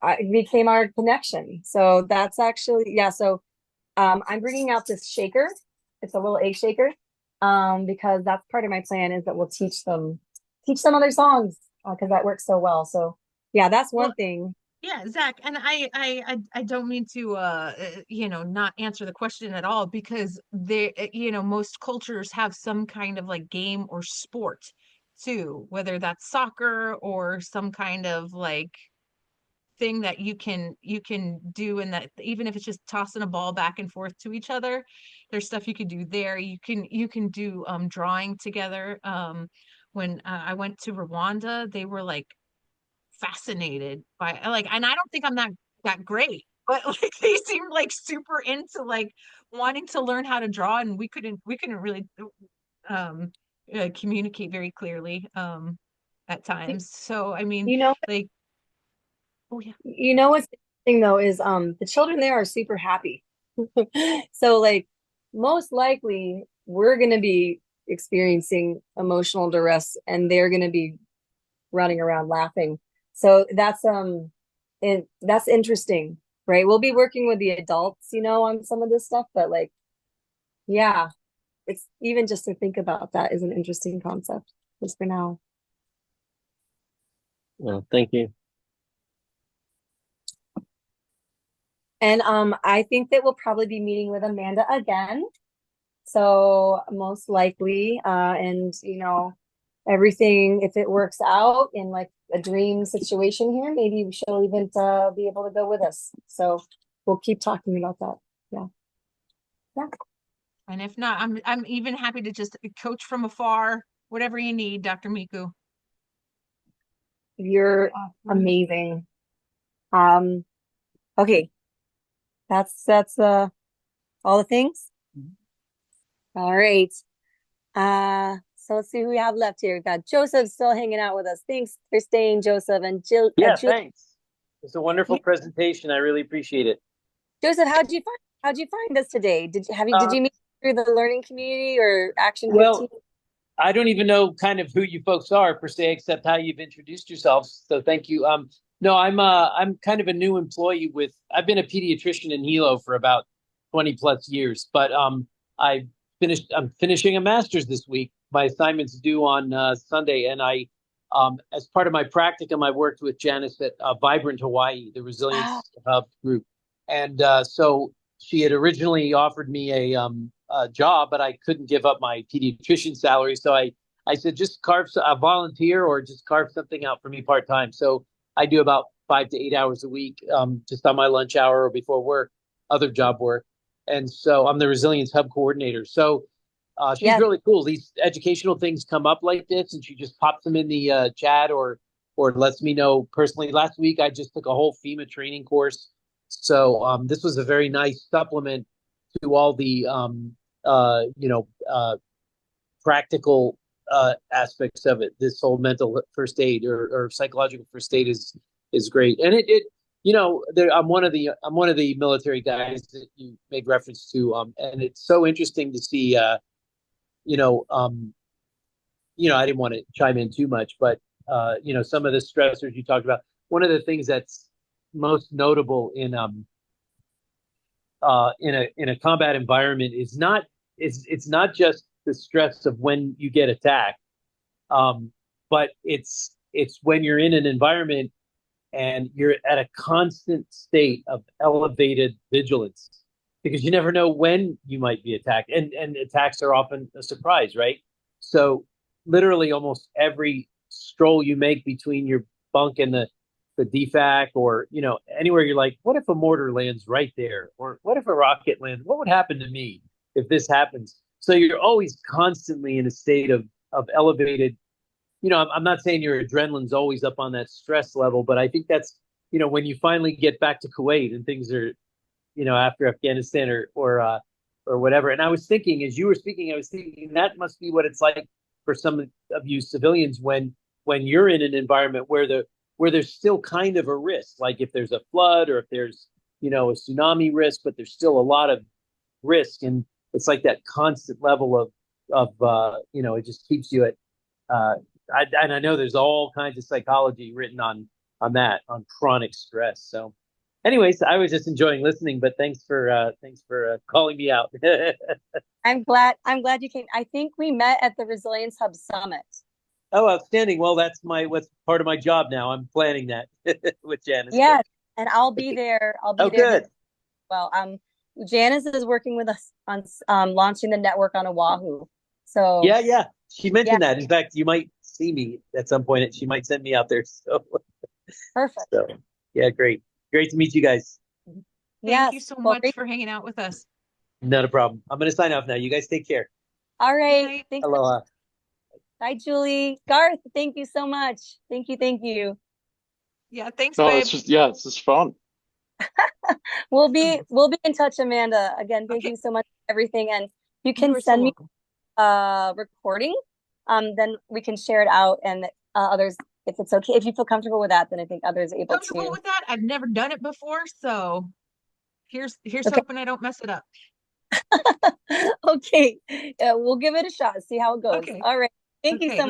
it became our connection. So that's actually, yeah. So I'm bringing out this shaker. It's a little egg shaker, because that's part of my plan is that we'll teach them other songs, because that works so well. So yeah, that's one Well, thing. yeah, Zach, and I don't mean to not answer the question at all, because most cultures have some kind of like game or sport too, whether that's soccer or some kind of like thing that you can do, and that even if it's just tossing a ball back and forth to each other, there's stuff you can do there. You can do drawing together. When I went to Rwanda, they were like fascinated by like, and I don't think I'm that great, but like they seemed like super into like wanting to learn how to draw, and we couldn't really um communicate very clearly at times. So I mean, You know, like, oh yeah. you know what's interesting though is the children there are super happy. So like most likely we're gonna be experiencing emotional duress and they're gonna be running around laughing. So that's interesting, right? We'll be working with the adults, on some of this stuff, but like, yeah, it's even just to think about that is an interesting concept just for now. Well, thank you. And I think that we'll probably be meeting with Amanda again. So most likely, and everything, if it works out in like a dream situation here, maybe she'll even be able to go with us. So we'll keep talking about that. Yeah. Yeah. And if not, I'm even happy to just coach from afar, whatever you need, Dr. Miku. You're amazing. Okay. That's all the things. All right. So let's see who we have left here. We've got Joseph still hanging out with us. Thanks for staying, Joseph. And Yeah, Jill, thanks. It's a wonderful presentation. I really appreciate it. Joseph, how'd you find us today? Did Uh, you meet through the learning community or Action 15? well, I don't even know kind of who you folks are per se, except how you've introduced yourselves. So thank you. No, I'm kind of a new employee with. I've been a pediatrician in Hilo for about 20 plus years, but I'm finishing a master's this week. My assignment's due on Sunday, and as part of my practicum, I worked with Janice at Vibrant Hawaii, the Wow. Resilience Hub group, and so she had originally offered me a job, but I couldn't give up my pediatrician salary. So I said, just a volunteer or just carve something out for me part time. So I do about 5 to 8 hours a week, just on my lunch hour or before work, other job work. And so I'm the Resilience Hub coordinator. So she's Yes. really cool. These educational things come up like this, and she just pops them in the chat or lets me know personally. Last week, I just took a whole FEMA training course. So this was a very nice supplement to all the practical aspects of it. This whole mental first aid or psychological first aid is great, and I'm one of the military guys that you made reference to, and it's so interesting to see. I didn't want to chime in too much, but some of the stressors you talked about. One of the things that's most notable in a combat environment it's not just the stress of when you get attacked, but it's when you're in an environment and you're at a constant state of elevated vigilance because you never know when you might be attacked, and attacks are often a surprise, right? So literally almost every stroll you make between your bunk and the DFAC, or anywhere, you're like, what if a mortar lands right there, or what if a rocket lands? What would happen to me if this happens? So you're always constantly in a state of elevated. I'm not saying your adrenaline's always up on that stress level, but I think that's when you finally get back to Kuwait and things are after Afghanistan or whatever. And I was thinking, as you were speaking, I was thinking that must be what it's like for some of you civilians when you're in an environment where there's still kind of a risk, like if there's a flood or if there's, you know, a tsunami risk, but there's still a lot of risk, and it's like that constant level of you know, it just keeps you at and I know there's all kinds of psychology written on that, on chronic stress. So anyways, I was just enjoying listening, but thanks for calling me out. I'm glad you came. I think we met at the Resilience Hub Summit. Oh, outstanding. Well, what's part of my job now. I'm planning that with Janice. Yes, and I'll be there. I'll be Oh, there. good. Well, Janice is working with us on launching the network on Oahu. So Yeah. She mentioned that. In fact, you might see me at some point. She might send me out there. So perfect. So yeah, great. Great to meet you guys. Thank you so much for hanging out with us. Not a problem. I'm going to sign off now. You guys take care. All right. Thanks. Aloha. Bye, Julie. Garth, thank you so much. Thank you. Yeah, thanks, No, babe. it's just fun. We'll be in touch, Amanda. Again, thank you so much for everything. And you can send me a recording. Then we can share it out, and others, if it's okay, if you feel comfortable with that, then I think others are able comfortable to. with that. I've never done it before, so here's Okay. hoping I don't mess it up. Okay, we'll give it a shot. See how it goes. Okay. All right. Thank you so much.